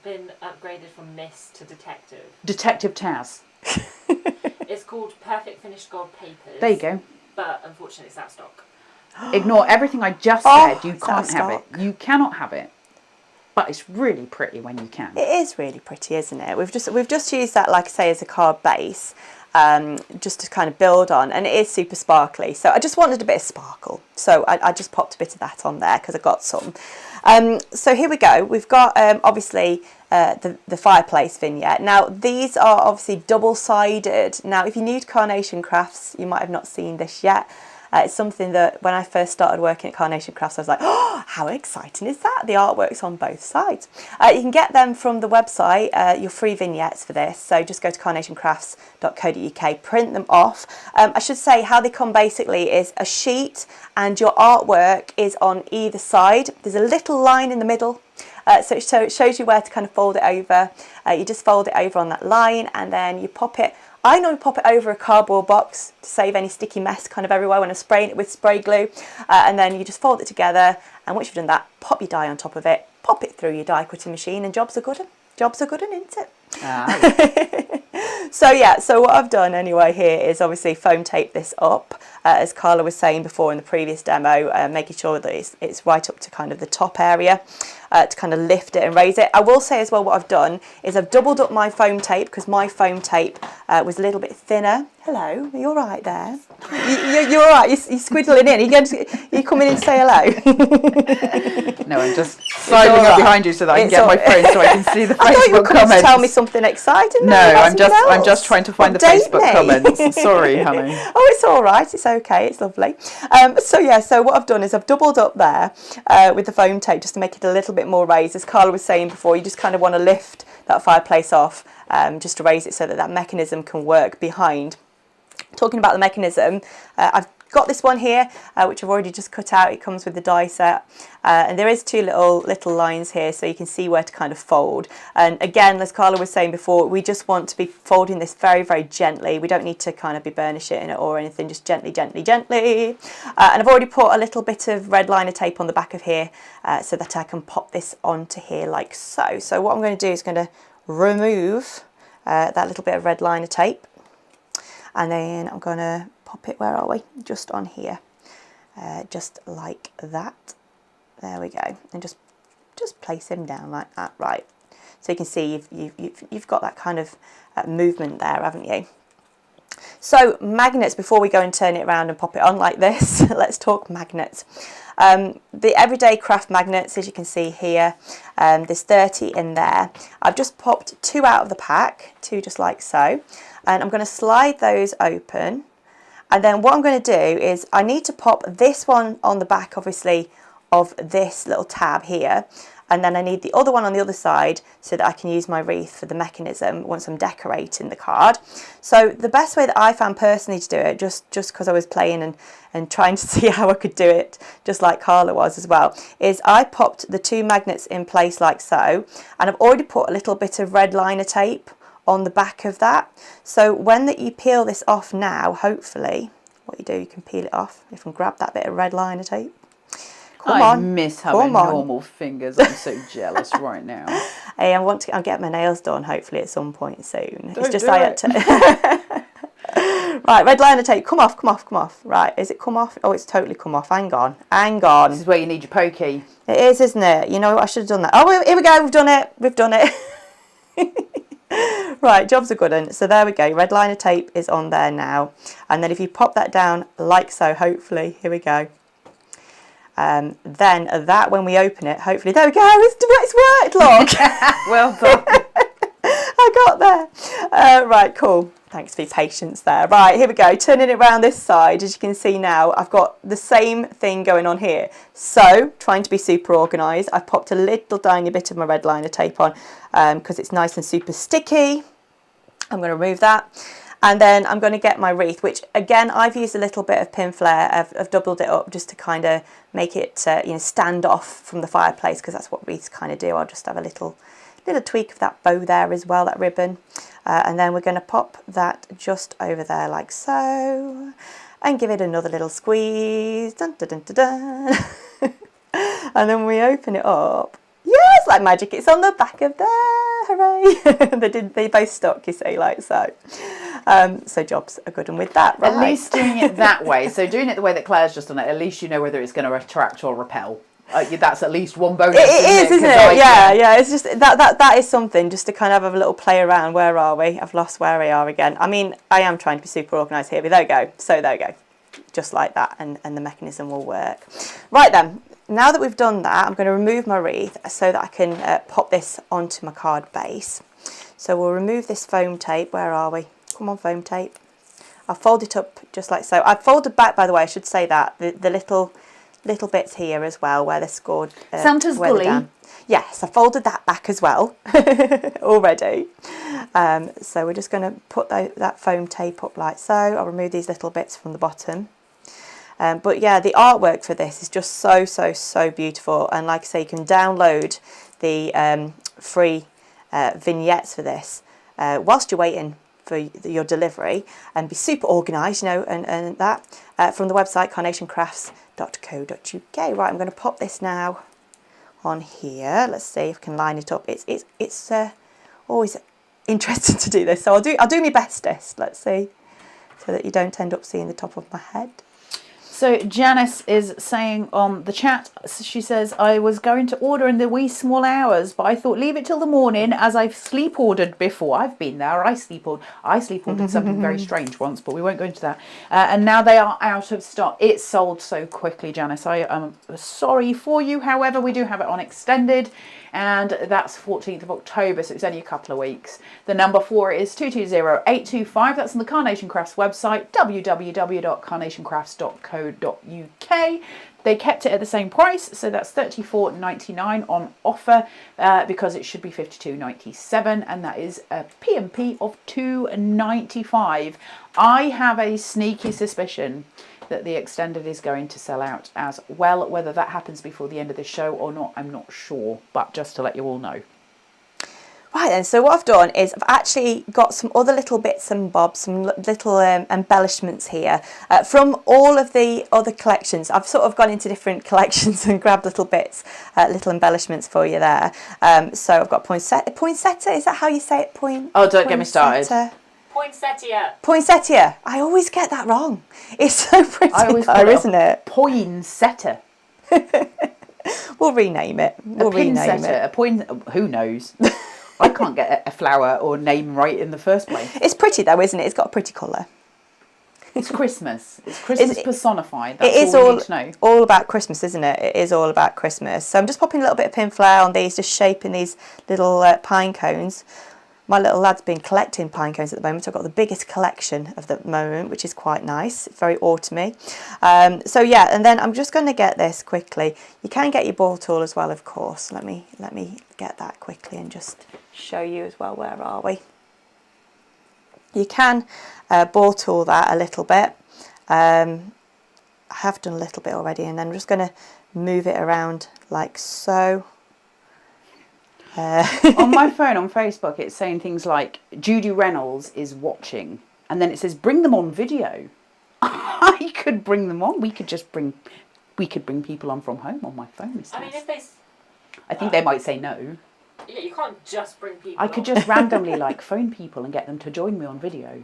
been upgraded from Miss to Detective? Detective Taz. It's called Perfect Finished Gold Papers. There you go. But unfortunately, it's out of stock. Ignore everything I just said. You can't have it. You cannot have it. But it's really pretty when you can. It is really pretty, isn't it? We've just used that, like I say, as a card base, just to kind of build on, and it is super sparkly. So I just wanted a bit of sparkle, so I just popped a bit of that on there because I got some. So here we go. We've got obviously the fireplace vignette. Now these are obviously double-sided. Now if you're new to Carnation Crafts, you might have not seen this yet. It's something that when I first started working at Carnation Crafts, I was like, oh, how exciting is that? The artwork's on both sides. You can get them from the website, your free vignettes for this. So just go to carnationcrafts.co.uk, print them off. I should say how they come basically is a sheet and your artwork is on either side. There's a little line in the middle. So it shows you where to kind of fold it over. You just fold it over on that line and then you pop it. I normally pop it over a cardboard box to save any sticky mess kind of everywhere when I'm spraying it with spray glue. And then you just fold it together, and once you've done that, pop your die on top of it, pop it through your die cutting machine, and jobs are good. Jobs are good, isn't it? So yeah, so what I've done anyway here is obviously foam tape this up, as Carla was saying before in the previous demo, making sure that it's right up to kind of the top area to kind of lift it and raise it. I will say as well what I've done is I've doubled up my foam tape because my foam tape was a little bit thinner. Hello, are you all right there? You're all right, you're squiddling in. You coming in to say hello? No, I'm just sidling up behind you so that I can get my phone so I can see the Facebook I thought you were coming comments. to tell me something exciting. No, I'm just trying to find the Facebook comments. Sorry, honey. Oh, it's all right. It's okay. It's lovely. So yeah, so what I've done is I've doubled up there with the foam tape just to make it a little bit more raised. As Carla was saying before, you just kind of want to lift that fireplace off just to raise it so that that mechanism can work behind. Talking about the mechanism, I've got this one here, which I've already just cut out. It comes with the die set, and there is 2 little lines here, so you can see where to kind of fold. And again, as Carla was saying before, we just want to be folding this very, very gently. We don't need to kind of be burnishing it or anything, just gently, gently, gently. And I've already put a little bit of red liner tape on the back of here, so that I can pop this onto here like so. So what I'm going to do is going to remove that little bit of red liner tape. And then I'm going to pop it, where are we? Just on here, just like that. There we go. And just place him down like that, right? So you can see you've got that kind of movement there, haven't you? So magnets, before we go and turn it around and pop it on like this, let's talk magnets. The everyday craft magnets, as you can see here, there's 30 in there. I've just popped 2 out of the pack, 2 just like so. And I'm going to slide those open, and then what I'm going to do is I need to pop this one on the back obviously of this little tab here, and then I need the other one on the other side so that I can use my wreath for the mechanism once I'm decorating the card. So the best way that I found personally to do it, just because I was playing and trying to see how I could do it, just like Carla was as well, is I popped the 2 magnets in place like so, and I've already put a little bit of red liner tape on the back of that. So when you peel this off now, hopefully, what you do, you can peel it off. If I can grab that bit of red liner tape. I miss having normal fingers. I'm so jealous right now. Hey, I'll get my nails done hopefully at some point soon. Don't it's just do I had to. Right, red liner tape, come off. Right, is it come off? Oh, it's totally come off. Hang on. This is where you need your pokey. It is, isn't it? You know, I should have done that. Oh, here we go. We've done it. Right, jobs are good. And so there we go. Red liner tape is on there now. And then if you pop that down like so, hopefully, here we go. Then that, when we open it, hopefully, there we go. It's worked, look. Well done. I got there. Right, cool. Thanks for your patience there. Right, here we go. Turning it around this side. As you can see now, I've got the same thing going on here. So, trying to be super organised, I've popped a little tiny bit of my red liner tape on because it's nice and super sticky. I'm going to remove that. And then I'm going to get my wreath, which again, I've used a little bit of pin flare. I've doubled it up just to kind of make it, stand off from the fireplace, because that's what wreaths kind of do. I'll just have a little tweak of that bow there as well, that ribbon. And then we're going to pop that just over there like so, and give it another little squeeze. Dun, dun, dun, dun, dun. And then we open it up. Yes, like magic, it's on the back of there. Hooray! They both stuck, you see, like so. So jobs are good, and with that, right. At least doing it that way. So doing it the way that Claire's just done it, at least you know whether it's going to attract or repel. That's at least one bonus. Isn't it? Yeah. It's just that is something, just to kind of have a little play around. Where are we? I've lost where we are again. I mean, I am trying to be super organised here, but there we go. So there we go. Just like that, and the mechanism will work. Right then, now that we've done that, I'm going to remove my wreath so that I can pop this onto my card base. So we'll remove this foam tape. Where are we? Come on, foam tape. I'll fold it up just like so. I've folded back, by the way, I should say that, the little bits here as well where they're scored. Santa's gully. Yes, I folded that back as well already. So we're just going to put that foam tape up like so. I'll remove these little bits from the bottom. But yeah, the artwork for this is just so beautiful. And like I say, you can download the free vignettes for this whilst you're waiting for your delivery, and be super organised, and that from the website carnationcrafts.co.uk. Right, I'm going to pop this now on here. Let's see if I can line it up. It's always interesting to do this, so I'll do my bestest. Let's see, so that you don't end up seeing the top of my head. So Janice is saying on the chat, she says, I was going to order in the wee small hours, but I thought leave it till the morning, as I've sleep ordered before. I've been there. I sleep ordered something very strange once, but we won't go into that. And now they are out of stock. It's sold so quickly, Janice. I am sorry for you. However, we do have it on extended, and that's 14th of October, so it's only a couple of weeks. The number for it is 220825. That's on the Carnation Crafts website, www.carnationcrafts.co.uk. They kept it at the same price, so that's $34.99 on offer, because it should be $52.97, and that is a P&P of $2.95. I have a sneaky suspicion that the extended is going to sell out as well. Whether that happens before the end of the show or not, I'm not sure, but just to let you all know. Right then, so what I've done is I've actually got some other little bits and bobs, some little embellishments here from all of the other collections. I've sort of gone into different collections and grabbed little bits, little embellishments for you there. So I've got poinsettia, is that how you say it? Don't get me started. Poinsettia. Poinsettia. I always get that wrong. It's so pretty, isn't it? Poinsettia. We'll rename it. Who knows? I can't get a flower or name right in the first place. It's pretty though, isn't it? It's got a pretty colour. It's Christmas. It's Christmas personified. That's it is all we need to know. All about Christmas, isn't it? It is all about Christmas. So I'm just popping a little bit of pin flare on these, just shaping these little pine cones. My little lad's been collecting pine cones at the moment. I've got the biggest collection of the moment, which is quite nice. It's very autumny. So yeah, and then I'm just going to get this quickly. You can get your ball tool as well, of course. Let me get that quickly and just show you as well. Where are we? You can ball tool that a little bit. I have done a little bit already, and then I'm just going to move it around like so. On my phone on Facebook, it's saying things like Judy Reynolds is watching, and then it says bring them on video. I could bring them on. We could bring people on from home on my phone. I mean, I think they might say no. Yeah, you can't just bring people. I could just randomly phone people and get them to join me on video.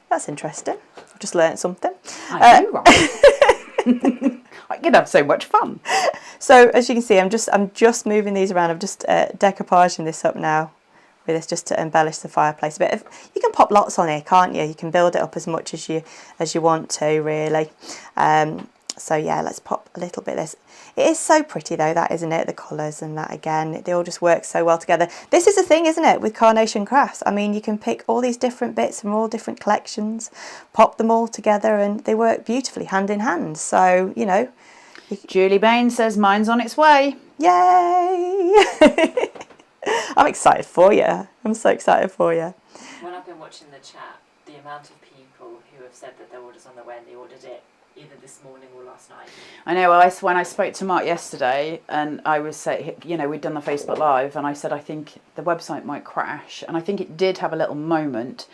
That's interesting. I've just learnt something. I know, right? I could have so much fun. So as you can see, I'm just moving these around. I'm just decoupaging this up now with this, just to embellish the fireplace a bit. You can pop lots on here, can't you? You can build it up as much as you want to, really. So yeah, let's pop a little bit of this. It is so pretty though, that, isn't it? The colours and that, again, they all just work so well together. This is the thing, isn't it, with Carnation crafts? I mean, you can pick all these different bits from all different collections, pop them all together, and they work beautifully hand in hand. So, you know. Julie Bain says mine's on its way. Yay! I'm excited for you. I'm so excited for you. When I've been watching the chat, the amount of people who have said that their order's on the way and they ordered it either this morning or last night. I know. Well, when I spoke to Mark yesterday, and I was saying, you know, we'd done the Facebook Live, and I said I think the website might crash, and I think it did have a little moment.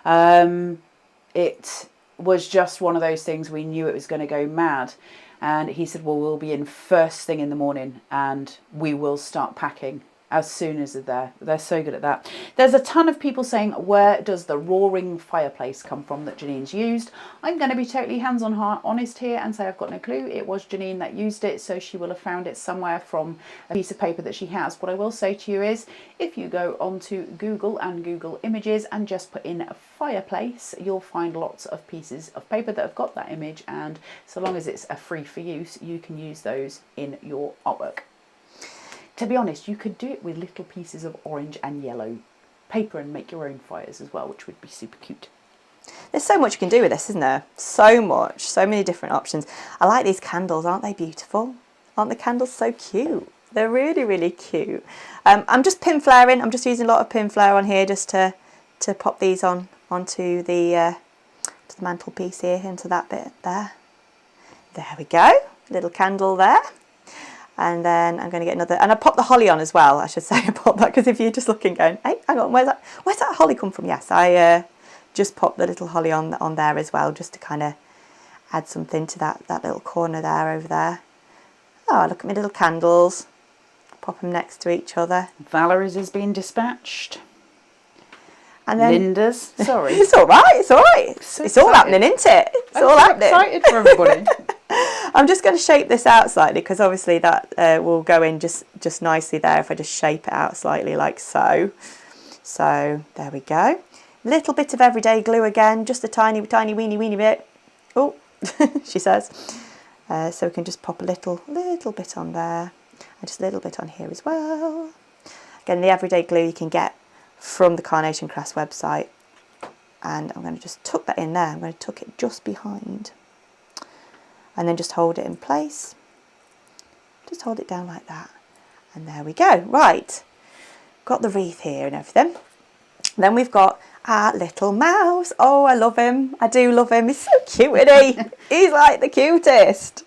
It was just one of those things. We knew it was going to go mad, and he said, "Well, we'll be in first thing in the morning, and we will start packing as soon as they're there." They're so good at that. There's a ton of people saying, where does the roaring fireplace come from that Janine's used? I'm going to be totally hands-on honest here and say I've got no clue. It was Janine that used it, so she will have found it somewhere from a piece of paper that she has. What I will say to you is, if you go onto Google and Google Images and just put in a fireplace, you'll find lots of pieces of paper that have got that image, and so long as it's a free for use, you can use those in your artwork. To be honest, you could do it with little pieces of orange and yellow paper and make your own fires as well, which would be super cute. There's so much you can do with this, isn't there? So much, so many different options. I like these candles, aren't they beautiful? Aren't the candles so cute? They're really, really cute. I'm just pin flaring. I'm just using a lot of pin flare on here just to pop these onto the mantelpiece here, into that bit there. There we go. Little candle there. And then I'm going to get another, and I pop the holly on as well, I should say. I pop that, because if you're just looking going, hey, hang on, where's that holly come from? Yes, I just popped the little holly on there as well, just to kind of add something to that little corner there, over there. Oh, look at my little candles. Pop them next to each other. Valerie's has been dispatched. And then Linda's, sorry. It's all right, it's all right. So it's all happening, isn't it? It's all happening. Excited for everybody. I'm just going to shape this out slightly, because obviously that will go in just nicely there if I just shape it out slightly like so. So there we go. Little bit of everyday glue again, just a tiny weeny bit. Oh, she says. So we can just pop a little bit on there, and just a little bit on here as well. Again, the everyday glue you can get from the Carnation Crafts website, and I'm going to just tuck that in there. I'm going to tuck it just behind, and then just hold it in place. Just hold it down like that, and there we go. Right, got the wreath here and everything. Then we've got our little mouse. Oh, I love him. I do love him. He's so cute, isn't he? He's like the cutest.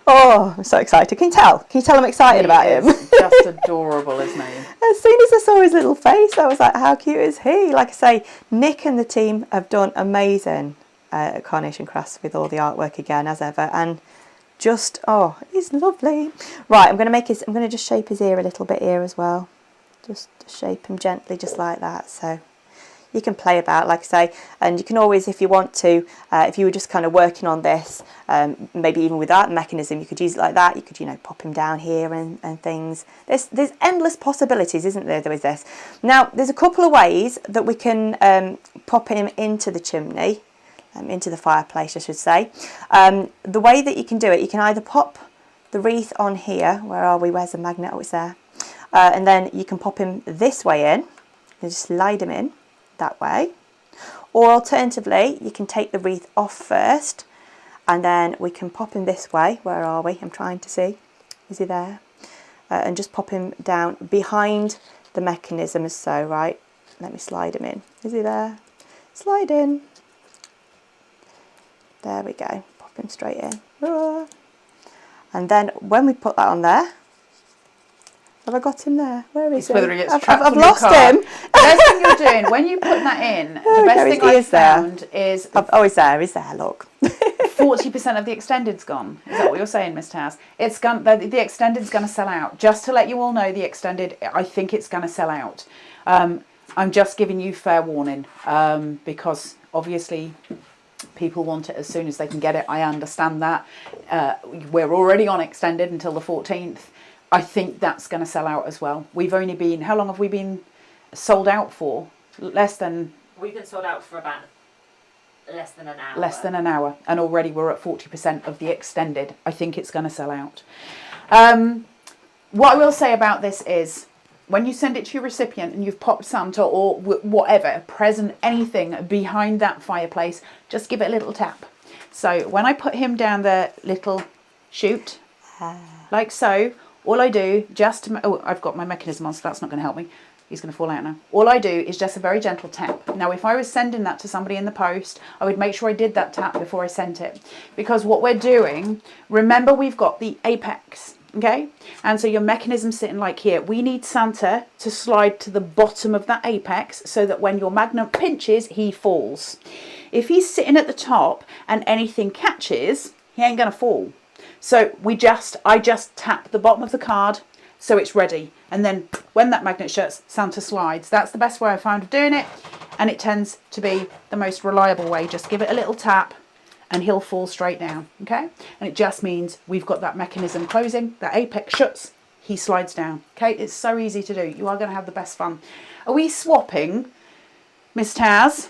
Oh, I'm so excited. Can you tell? Can you tell I'm excited about him? Just adorable, isn't he? As soon as I saw his little face, I was like, how cute is he? Like I say, Nick and the team have done amazing at Carnation Crafts with all the artwork again, as ever. And just, oh, he's lovely. Right, I'm going to just shape his ear a little bit here as well. Just shape him gently, just like that. So you can play about, like I say, and you can always, if you want to, if you were just kind of working on this, maybe even without the mechanism, you could use it like that. You could, you know, pop him down here and things. There's endless possibilities, isn't there, with this? Now, there's a couple of ways that we can pop him into the chimney, into the fireplace, I should say. The way that you can do it, you can either pop the wreath on here. Where are we? Where's the magnet? Oh, it's there. And then you can pop him this way in, and just slide him in that way. Or alternatively, you can take the wreath off first, and then we can pop him this way. Where are we? I'm trying to see. Is he there? And just pop him down behind the mechanism as so, right? Let me slide him in. Is he there? Slide in. There we go. Pop him straight in. And then when we put that on there, have I got him there? Where is he? Whether he gets trapped I've on lost your car. him. The best thing you're doing when you put that in, the best thing I've found is... Oh, he's there, look. 40% of the extended's gone. Is that what you're saying, Mr. House? It's gone. The extended's going to sell out. Just to let you all know, the extended, I think it's going to sell out. I'm just giving you fair warning, because obviously people want it as soon as they can get it. I understand that. We're already on extended until the 14th. I think that's going to sell out as well. We've only been, how long have we been sold out for? Less than... We've been sold out for about less than an hour. Less than an hour, and already we're at 40% of the extended. I think it's going to sell out. What I will say about this is, when you send it to your recipient and you've popped Santa or whatever, present, anything behind that fireplace, just give it a little tap. So when I put him down the little chute, like so, all I do I've got my mechanism on, so that's not going to help me. He's going to fall out now. All I do is just a very gentle tap. Now, if I was sending that to somebody in the post, I would make sure I did that tap before I sent it. Because what we're doing, remember we've got the apex, okay? And so your mechanism's sitting like here. We need Santa to slide to the bottom of that apex so that when your magnet pinches, he falls. If he's sitting at the top and anything catches, he ain't going to fall. So I just tap the bottom of the card so it's ready. And then when that magnet shuts, Santa slides. That's the best way I found of doing it. And it tends to be the most reliable way. Just give it a little tap and he'll fall straight down, okay? And it just means we've got that mechanism closing, that apex shuts, he slides down, okay? It's so easy to do. You are going to have the best fun. Are we swapping, Miss Taz?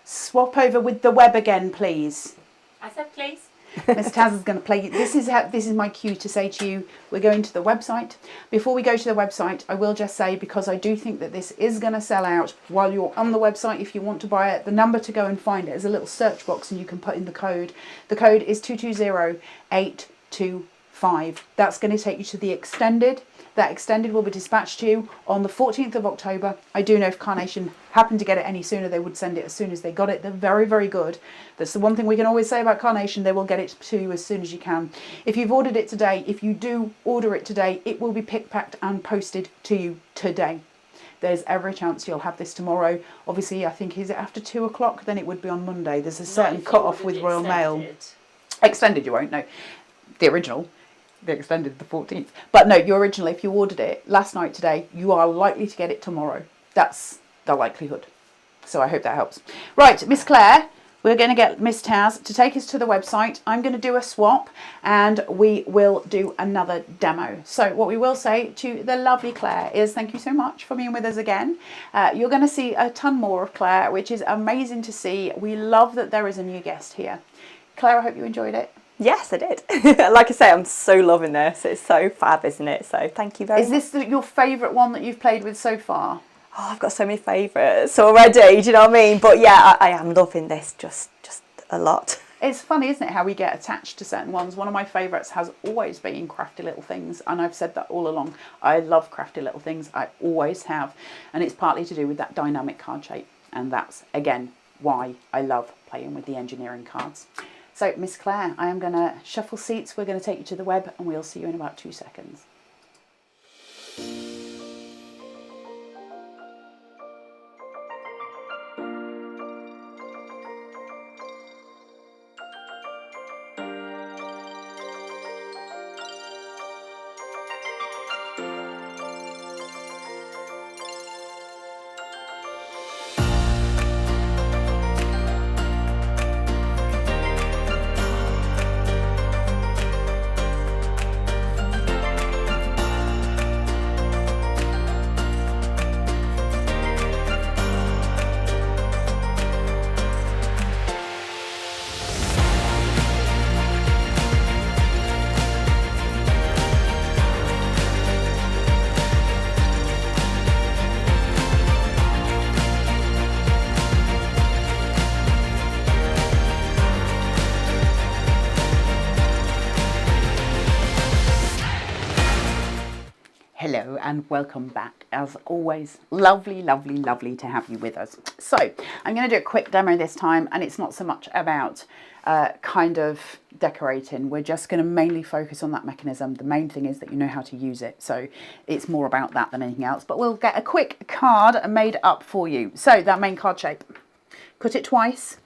Swap over with the web again, please. I said please. Miss Taz is going to play. This is my cue to say to you, we're going to the website. Before we go to the website, I will just say, because I do think that this is going to sell out while you're on the website, if you want to buy it, the number to go and find it is a little search box and you can put in the code. The code is 220825. That's going to take you to the extended. That extended will be dispatched to you on the 14th of October. I do know if Carnation happened to get it any sooner, they would send it as soon as they got it. They're very, very good. That's the one thing we can always say about Carnation. They will get it to you as soon as you can. If you've ordered it today, if you do order it today, it will be picked, packed and posted to you today. There's every chance you'll have this tomorrow. Obviously, I think, is it after 2 o'clock? Then it would be on Monday. There's a certain cut-off with Royal Mail. Extended, you won't know. The original. They extended the 14th. But no, your original, if you ordered it last night, today, you are likely to get it tomorrow. That's the likelihood. So I hope that helps. Right, Miss Claire, we're going to get Miss Taz to take us to the website. I'm going to do a swap and we will do another demo. So what we will say to the lovely Claire is thank you so much for being with us again. You're going to see a ton more of Claire, which is amazing to see. We love that there is a new guest here. Claire, I hope you enjoyed it. Yes, I did. Like I say, I'm so loving this. It's so fab, isn't it? So thank you very much. Is this your favourite one that you've played with so far? Oh, I've got so many favourites already, do you know what I mean? But yeah, I am loving this just a lot. It's funny, isn't it, how we get attached to certain ones. One of my favourites has always been Crafty Little Things, and I've said that all along. I love Crafty Little Things, I always have, and it's partly to do with that dynamic card shape, and that's, again, why I love playing with the engineering cards. So, Miss Claire, I am going to shuffle seats. We're going to take you to the web and we'll see you in about 2 seconds. Hello and welcome back. As always, lovely, lovely, lovely to have you with us. So I'm going to do a quick demo this time, and it's not so much about kind of decorating. We're just going to mainly focus on that mechanism. The main thing is that you know how to use it. So it's more about that than anything else. But we'll get a quick card made up for you. So that main card shape, cut it twice,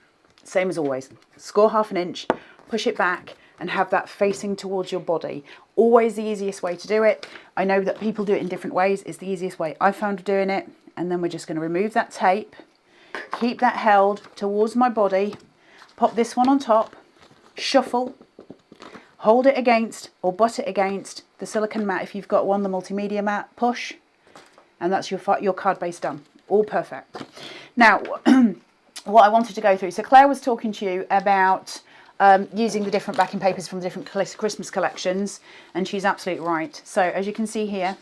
same as always. Score 1/2 inch, push it back, and have that facing towards your body. Always the easiest way to do it. I know that people do it in different ways. It's the easiest way I found of doing it. And then we're just going to remove that tape, keep that held towards my body, pop this one on top, shuffle, hold it against or butt it against the silicone mat. If you've got one, the multimedia mat, push, and that's your card base done. All perfect. Now, what I wanted to go through. So Claire was talking to you about using the different backing papers from the different Christmas collections, and she's absolutely right. So as you can see here,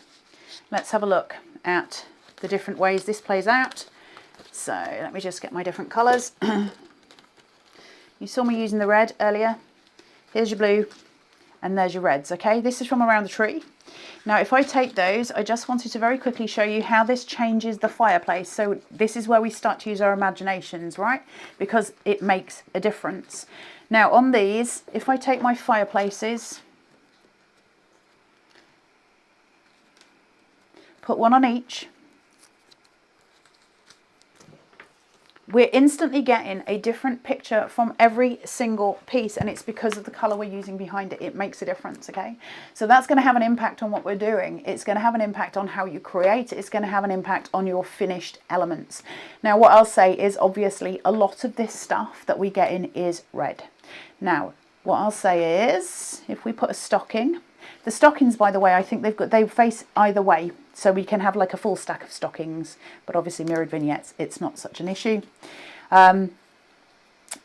let's have a look at the different ways this plays out. So let me just get my different colours. You saw me using the red earlier. Here's your blue, and there's your reds, okay? This is from around the tree. Now, if I take those, I just wanted to very quickly show you how this changes the fireplace. So this is where we start to use our imaginations, right? Because it makes a difference. Now, on these, if I take my fireplaces, put one on each, we're instantly getting a different picture from every single piece, and it's because of the colour we're using behind it. It makes a difference, okay? So that's going to have an impact on what we're doing. It's going to have an impact on how you create. It's going to have an impact on your finished elements. Now, what I'll say is, obviously, a lot of this stuff that we get in is red. Now, what I'll say is, if we put a stocking, the stockings, by the way, I think they face either way. So we can have like a full stack of stockings, but obviously mirrored vignettes, it's not such an issue.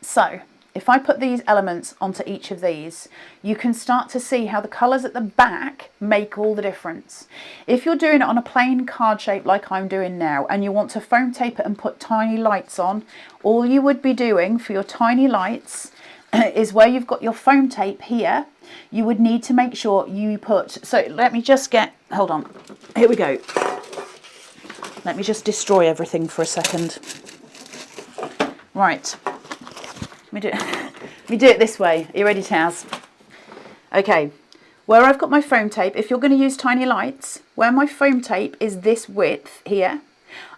So if I put these elements onto each of these, you can start to see how the colours at the back make all the difference. If you're doing it on a plain card shape like I'm doing now, and you want to foam tape it and put tiny lights on, all you would be doing for your tiny lights is where you've got your foam tape here, you would need to make sure you put, so let me just get, hold on, here we go. Let me just destroy everything for a second. Right, let me do it this way. Are you ready, Taz? Okay, where I've got my foam tape, if you're going to use tiny lights, where my foam tape is this width here,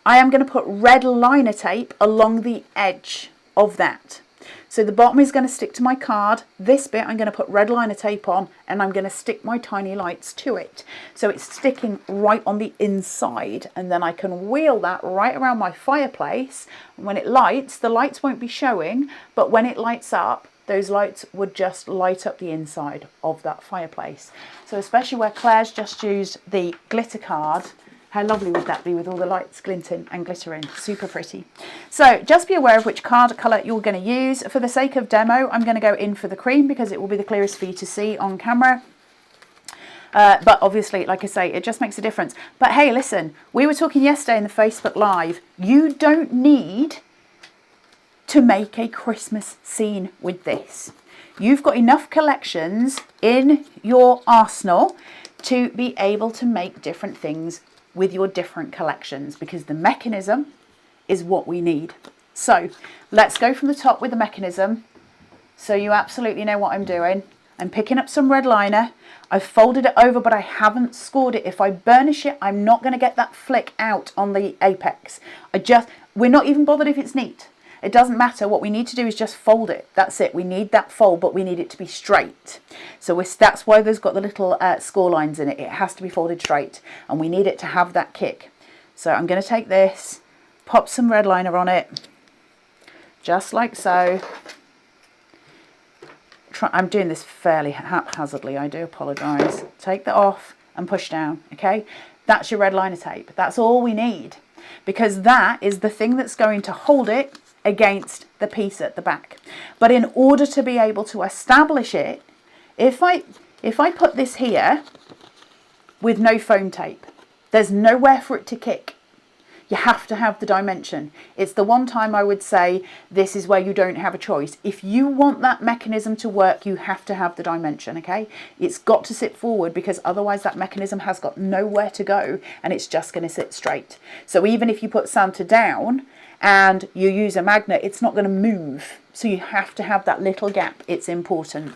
I am going to put red liner tape along the edge of that. So the bottom is going to stick to my card. This bit I'm going to put red liner tape on, and I'm going to stick my tiny lights to it. So it's sticking right on the inside, and then I can wheel that right around my fireplace. When it lights, the lights won't be showing, but when it lights up, those lights would just light up the inside of that fireplace. So especially where Claire's just used the glitter card, how lovely would that be with all the lights glinting and glittering? Super pretty. So just be aware of which card colour you're going to use. For the sake of demo, I'm going to go in for the cream because it will be the clearest for you to see on camera. But obviously, like I say, it just makes a difference. But hey, listen, we were talking yesterday in the Facebook Live. You don't need to make a Christmas scene with this. You've got enough collections in your arsenal to be able to make different things with your different collections, because the mechanism is what we need. So let's go from the top with the mechanism, so you absolutely know what I'm doing. I'm picking up some red liner. I've folded it over, but I haven't scored it. If I burnish it, I'm not going to get that flick out on the apex. We're not even bothered if it's neat. It doesn't matter. What we need to do is just fold it. That's it. We need that fold, but we need it to be straight. So that's why there's got the little score lines in it. It has to be folded straight, and we need it to have that kick. So I'm going to take this, pop some red liner on it, just like so. I'm doing this fairly haphazardly. I do apologise. Take that off and push down, okay? That's your red liner tape. That's all we need, because that is the thing that's going to hold it against the piece at the back. But in order to be able to establish it, if I put this here with no foam tape, there's nowhere for it to kick. You have to have the dimension. It's the one time I would say this is where you don't have a choice. If you want that mechanism to work, you have to have the dimension, okay? It's got to sit forward, because otherwise that mechanism has got nowhere to go, and it's just going to sit straight. So even if you put Santa down and you use a magnet, it's not going to move. So you have to have that little gap. It's important.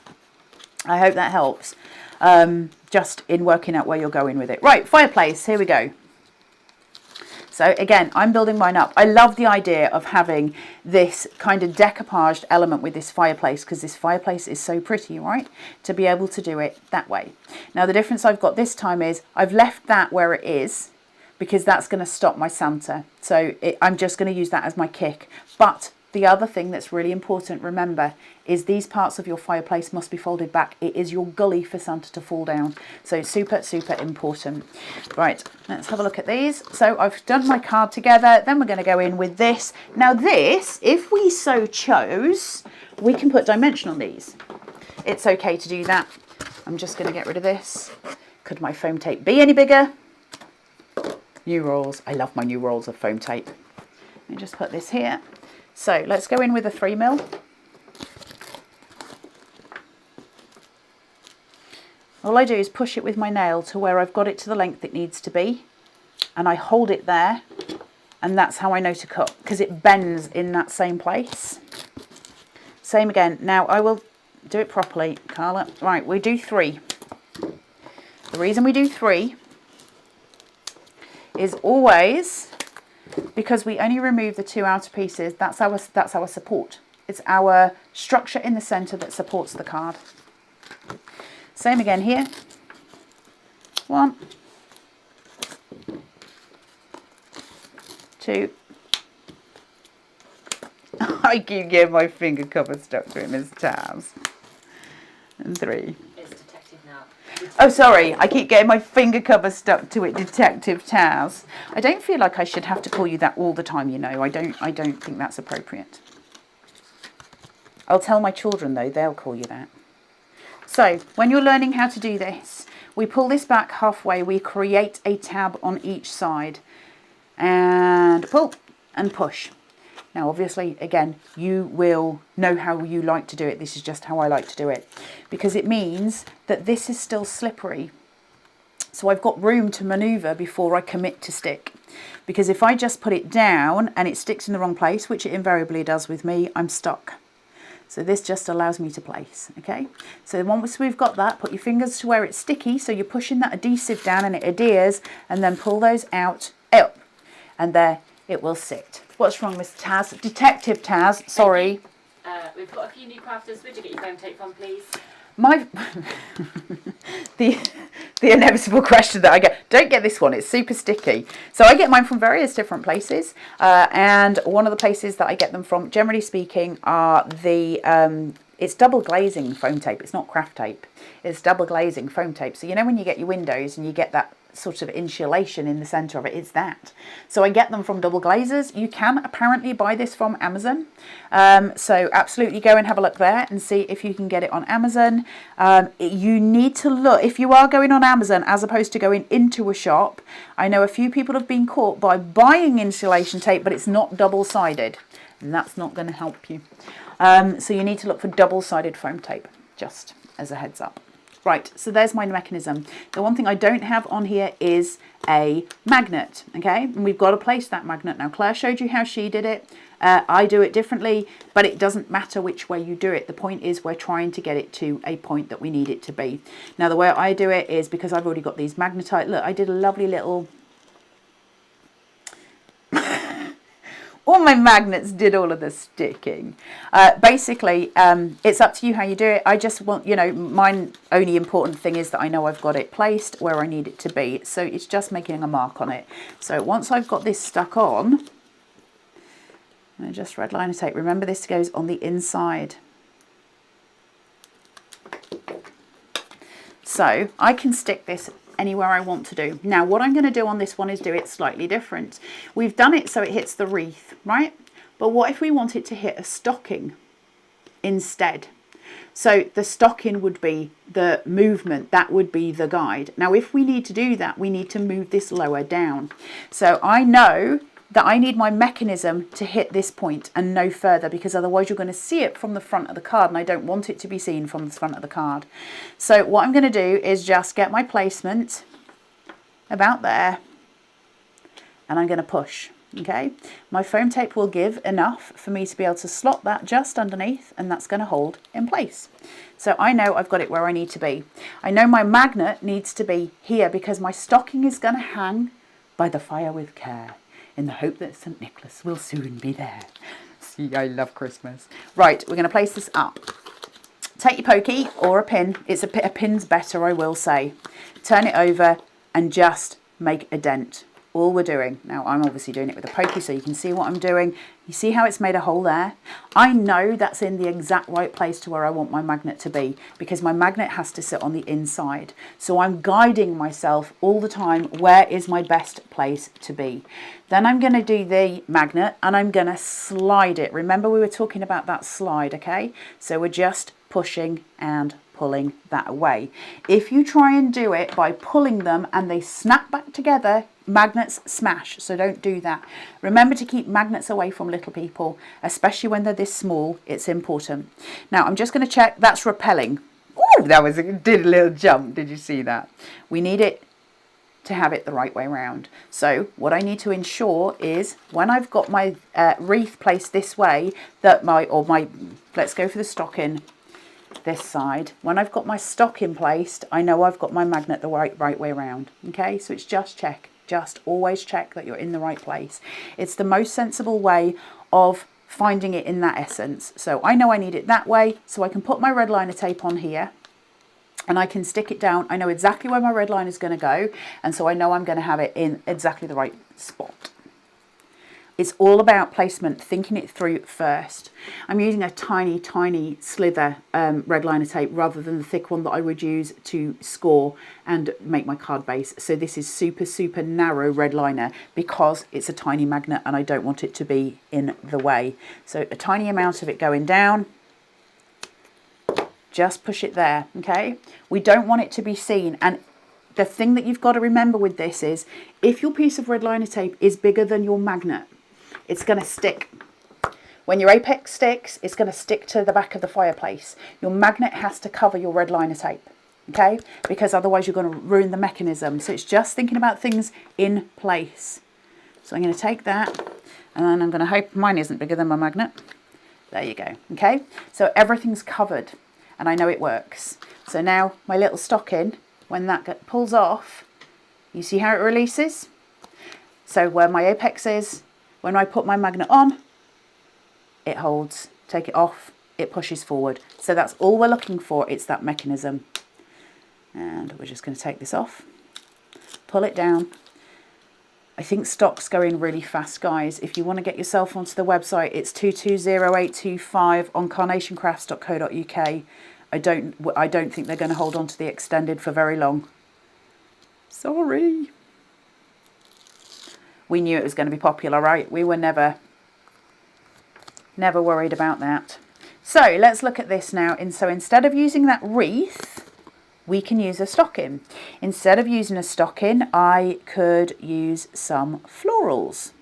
I hope that helps, just in working out where you're going with it. Right, fireplace, here we go. So again, I'm building mine up. I love the idea of having this kind of decoupaged element with this fireplace, because this fireplace is so pretty, right? To be able to do it that way. Now the difference I've got this time is I've left that where it is, because that's going to stop my Santa. So I'm just going to use that as my kick. But the other thing that's really important, remember, is these parts of your fireplace must be folded back. It is your gully for Santa to fall down. So super, super important. Right, let's have a look at these. So I've done my card together. Then we're going to go in with this. Now this, if we so chose, we can put dimension on these. It's okay to do that. I'm just going to get rid of this. Could my foam tape be any bigger? New rolls. I love my new rolls of foam tape. Let me just put this here. So let's go in with a 3mm. All I do is push it with my nail to where I've got it to the length it needs to be. And I hold it there. And that's how I know to cut, because it bends in that same place. Same again. Now I will do it properly, Carla. Right, we do 3. The reason we do 3 is always because we only remove the 2 outer pieces. That's our support. It's our structure in the center that supports the card. Same again here. 1, 2. I keep getting my finger cover stuck to it, Miss Tabs. And 3. It's detective now. Oh, sorry. I keep getting my finger cover stuck to it, Detective Taz. I don't feel like I should have to call you that all the time, you know. I don't think that's appropriate. I'll tell my children, though. They'll call you that. So, when you're learning how to do this, we pull this back halfway. We create a tab on each side. And pull and push. Now, obviously, again, you will know how you like to do it. This is just how I like to do it. Because it means that this is still slippery. So I've got room to manoeuvre before I commit to stick. Because if I just put it down and it sticks in the wrong place, which it invariably does with me, I'm stuck. So this just allows me to place, okay? So once we've got that, put your fingers to where it's sticky. So you're pushing that adhesive down and it adheres. And then pull those out, up. And there it will sit. What's wrong, Mr. Taz? Detective Taz, sorry. We've got a few new crafters. Would you get your foam tape from, please? My the inevitable question that I get, don't get this one, it's super sticky. So I get mine from various different places, and one of the places that I get them from, generally speaking, are the it's double glazing foam tape. It's not craft tape, it's double glazing foam tape. So you know when you get your windows and you get that sort of insulation in the center of it, it's that. So I get them from double glazers. You can apparently buy this from Amazon, so absolutely go and have a look there and see if you can get it on Amazon. You need to look, if you are going on Amazon as opposed to going into a shop, I know a few people have been caught by buying insulation tape, but it's not double-sided, and that's not going to help you. So you need to look for double-sided foam tape, just as a heads up. Right, so there's my mechanism. The one thing I don't have on here is a magnet, okay? And we've got to place that magnet. Now, Claire showed you how she did it. I do it differently, but it doesn't matter which way you do it. The point is we're trying to get it to a point that we need it to be. Now, the way I do it is because I've already got these magnetite. Look, I did a lovely little... All my magnets did all of the sticking. Basically, it's up to you how you do it. I just want, you know, mine only important thing is that I know I've got it placed where I need it to be. So it's just making a mark on it. So once I've got this stuck on, I just red line tape. Remember, this goes on the inside. So I can stick this anywhere I want to do. Now, what I'm going to do on this one is do it slightly different. We've done it so it hits the wreath, right? But what if we want it to hit a stocking instead? So the stocking would be the movement, that would be the guide. Now, if we need to do that, we need to move this lower down. So I know that I need my mechanism to hit this point and no further, because otherwise you're going to see it from the front of the card, and I don't want it to be seen from the front of the card. So what I'm going to do is just get my placement about there, and I'm going to push, okay? My foam tape will give enough for me to be able to slot that just underneath, and that's going to hold in place. So I know I've got it where I need to be. I know my magnet needs to be here because my stocking is going to hang by the fire with care, in the hope that St. Nicholas will soon be there. See, I love Christmas. Right, we're going to place this up. Take your pokey or a pin. It's a pin's better, I will say. Turn it over and just make a dent. all we're doing, now I'm obviously doing it with a pokey so you can see what I'm doing. You see how it's made a hole there? I know that's in the exact right place to where I want my magnet to be, because my magnet has to sit on the inside. So I'm guiding myself all the time, where is my best place to be? Then I'm going to do the magnet and I'm going to slide it. Remember we were talking about that slide, okay? So we're just pushing and pulling that away. If you try and do it by pulling them and they snap back together, magnets smash, so don't do that. Remember to keep magnets away from little people, especially when they're this small. It's important. Now I'm just going to check that's repelling. Oh, did a little jump. Did you see that? We need it to have it the right way around. So what I need to ensure is when I've got my wreath placed this way, that let's go for the stocking this side. When I've got my stocking placed, I know I've got my magnet the right way around. Okay, so it's just always check that you're in the right place. It's the most sensible way of finding it in that essence. So I know I need it that way, so I can put my red liner tape on here and I can stick it down. I know exactly where my red line is going to go, and so I know I'm going to have it in exactly the right spot. It's all about placement, thinking it through first. I'm using a tiny, tiny slither red liner tape rather than the thick one that I would use to score and make my card base. So this is super, super narrow red liner because it's a tiny magnet and I don't want it to be in the way. So a tiny amount of it going down. Just push it there, okay? We don't want it to be seen. And the thing that you've got to remember with this is, if your piece of red liner tape is bigger than your magnet, it's going to stick. When your apex sticks, it's going to stick to the back of the fireplace. Your magnet has to cover your red liner tape, okay? Because otherwise you're going to ruin the mechanism. So it's just thinking about things in place. So I'm going to take that, and then I'm going to hope mine isn't bigger than my magnet. There you go, okay? So everything's covered, and I know it works. So now my little stocking, when that pulls off, you see how it releases? So where my apex is, when I put my magnet on, it holds. Take it off, it pushes forward. So that's all we're looking for. It's that mechanism. And we're just going to take this off, pull it down. I think stock's going really fast, guys. If you want to get yourself onto the website, it's 220825 on carnationcrafts.co.uk. I don't think they're going to hold on to the extended for very long. Sorry. We knew it was going to be popular, right? We were never worried about that. So let's look at this now. And so instead of using that wreath, we can use a stocking. Instead of using a stocking, I could use some florals.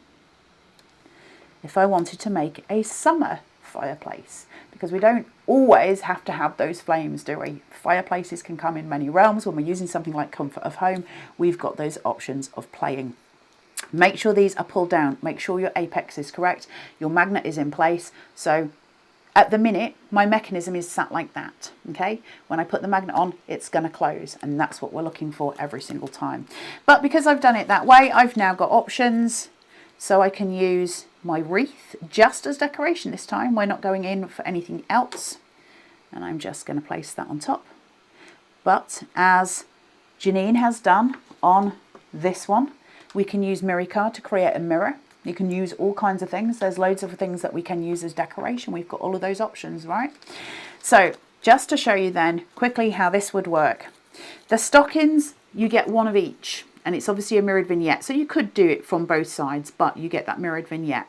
If I wanted to make a summer fireplace, because we don't always have to have those flames, do we? Fireplaces can come in many realms. When we're using something like comfort of home, we've got those options of playing. Make sure these are pulled down. Make sure your apex is correct. Your magnet is in place. So at the minute, my mechanism is sat like that, okay? When I put the magnet on, it's going to close, and that's what we're looking for every single time. But because I've done it that way, I've now got options. So I can use my wreath just as decoration this time. We're not going in for anything else. And I'm just going to place that on top. But as Janine has done on this one, we can use mirror card to create a mirror. You can use all kinds of things. There's loads of things that we can use as decoration. We've got all of those options, right? So just to show you then quickly how this would work. The stockings, you get one of each. And it's obviously a mirrored vignette. So you could do it from both sides, but you get that mirrored vignette.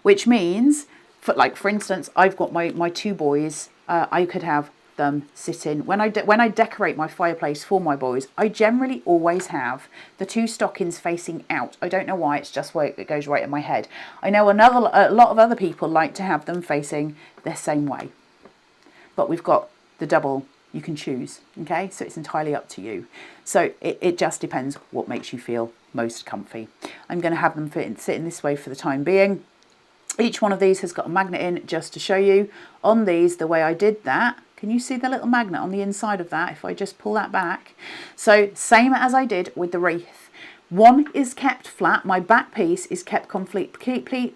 Which means, for instance, I've got my two boys. I could have them sitting. When I decorate my fireplace for my boys, I generally always have the two stockings facing out. I don't know why, it's just where it goes right in my head. I know a lot of other people like to have them facing the same way. But we've got the double. You can choose, okay? So it's entirely up to you. So it just depends what makes you feel most comfy. I'm going to have them sit in this way for the time being. Each one of these has got a magnet in, just to show you. On these, the way I did that, can you see the little magnet on the inside of that if I just pull that back? So same as I did with the wreath. One is kept flat. My back piece is kept completely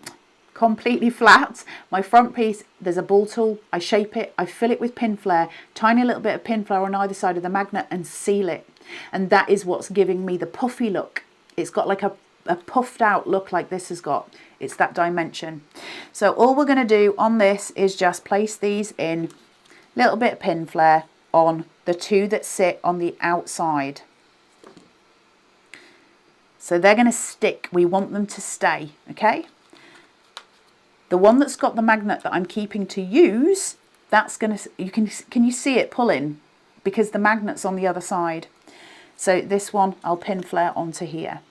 flat. My front piece, there's a ball tool. I shape it. I fill it with pin flare. Tiny little bit of pin flare on either side of the magnet and seal it. And that is what's giving me the puffy look. It's got like a a puffed out look like this has got. It's that dimension. So all we're going to do on this is just place these in, little bit of pin flare on the two that sit on the outside. So they're going to stick. We want them to stay, okay? The one that's got the magnet that I'm keeping to use, that's going to, can you see it pulling? Because the magnet's on the other side. So this one I'll pin flare onto here.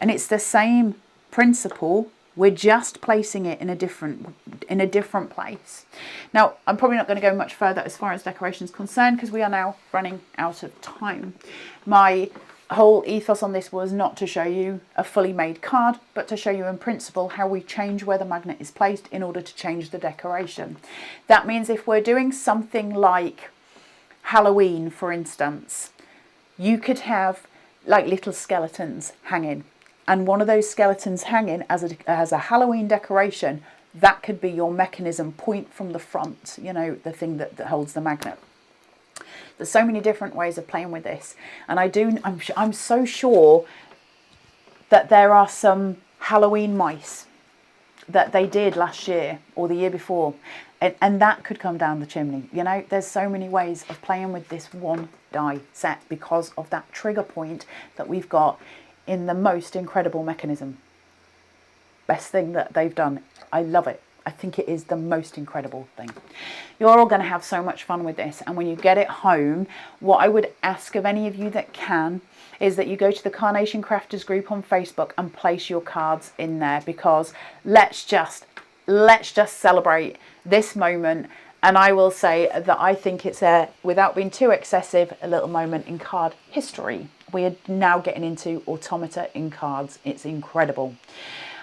And it's the same principle. We're just placing it in a different place. Now, I'm probably not going to go much further as far as decoration is concerned because we are now running out of time. My whole ethos on this was not to show you a fully made card, but to show you in principle how we change where the magnet is placed in order to change the decoration. That means if we're doing something like Halloween, for instance, you could have like little skeletons hanging, and one of those skeletons hanging as a Halloween decoration, that could be your mechanism point from the front, you know, the thing that holds the magnet. There's so many different ways of playing with this, and I'm so sure that there are some Halloween mice that they did last year or the year before, and that could come down the chimney. You know, there's so many ways of playing with this one die set because of that trigger point that we've got in the most incredible mechanism. Best thing that they've done. I love it. I think it is the most incredible thing. You're all going to have so much fun with this, and when you get it home, what I would ask of any of you that can is that you go to the Carnation Crafters group on Facebook and place your cards in there, because let's just celebrate this moment. And I will say that I think it's without being too excessive, a little moment in card history. We are now getting into automata in cards. It's incredible.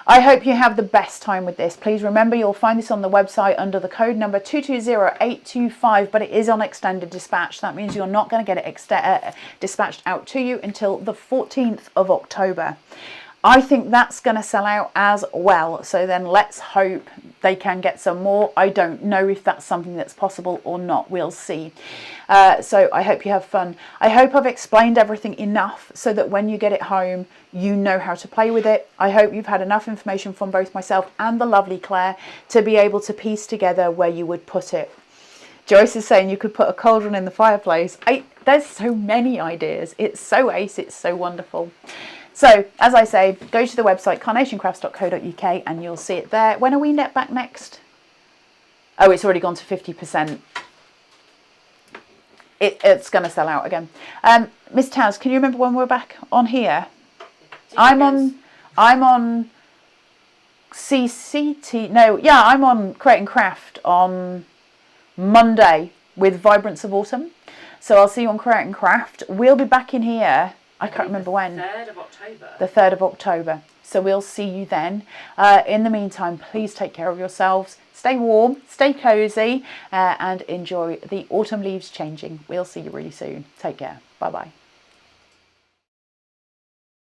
I hope you have the best time with this. Please remember, you'll find this on the website under the code number 220825, but it is on extended dispatch. That means you're not going to get it dispatched out to you until the 14th of October. I think that's going to sell out as well. So then let's hope they can get some more. I don't know if that's something that's possible or not. We'll see. So I hope you have fun. I hope I've explained everything enough so that when you get it home, you know how to play with it. I hope you've had enough information from both myself and the lovely Claire to be able to piece together where you would put it. Joyce is saying you could put a cauldron in the fireplace. There's so many ideas. It's so ace. It's so wonderful. So, as I say, go to the website carnationcrafts.co.uk and you'll see it there. When are we back next? Oh, it's already gone to 50%. It's going to sell out again. Miss Taz, can you remember when we're back on here? I'm on CCT. No, yeah, I'm on Create and Craft on Monday with Vibrance of Autumn. So I'll see you on Create and Craft. We'll be back in here. I can't remember when. 3rd of October. The 3rd of October. So we'll see you then. In the meantime, please take care of yourselves. Stay warm, stay cosy, and enjoy the autumn leaves changing. We'll see you really soon. Take care. Bye-bye.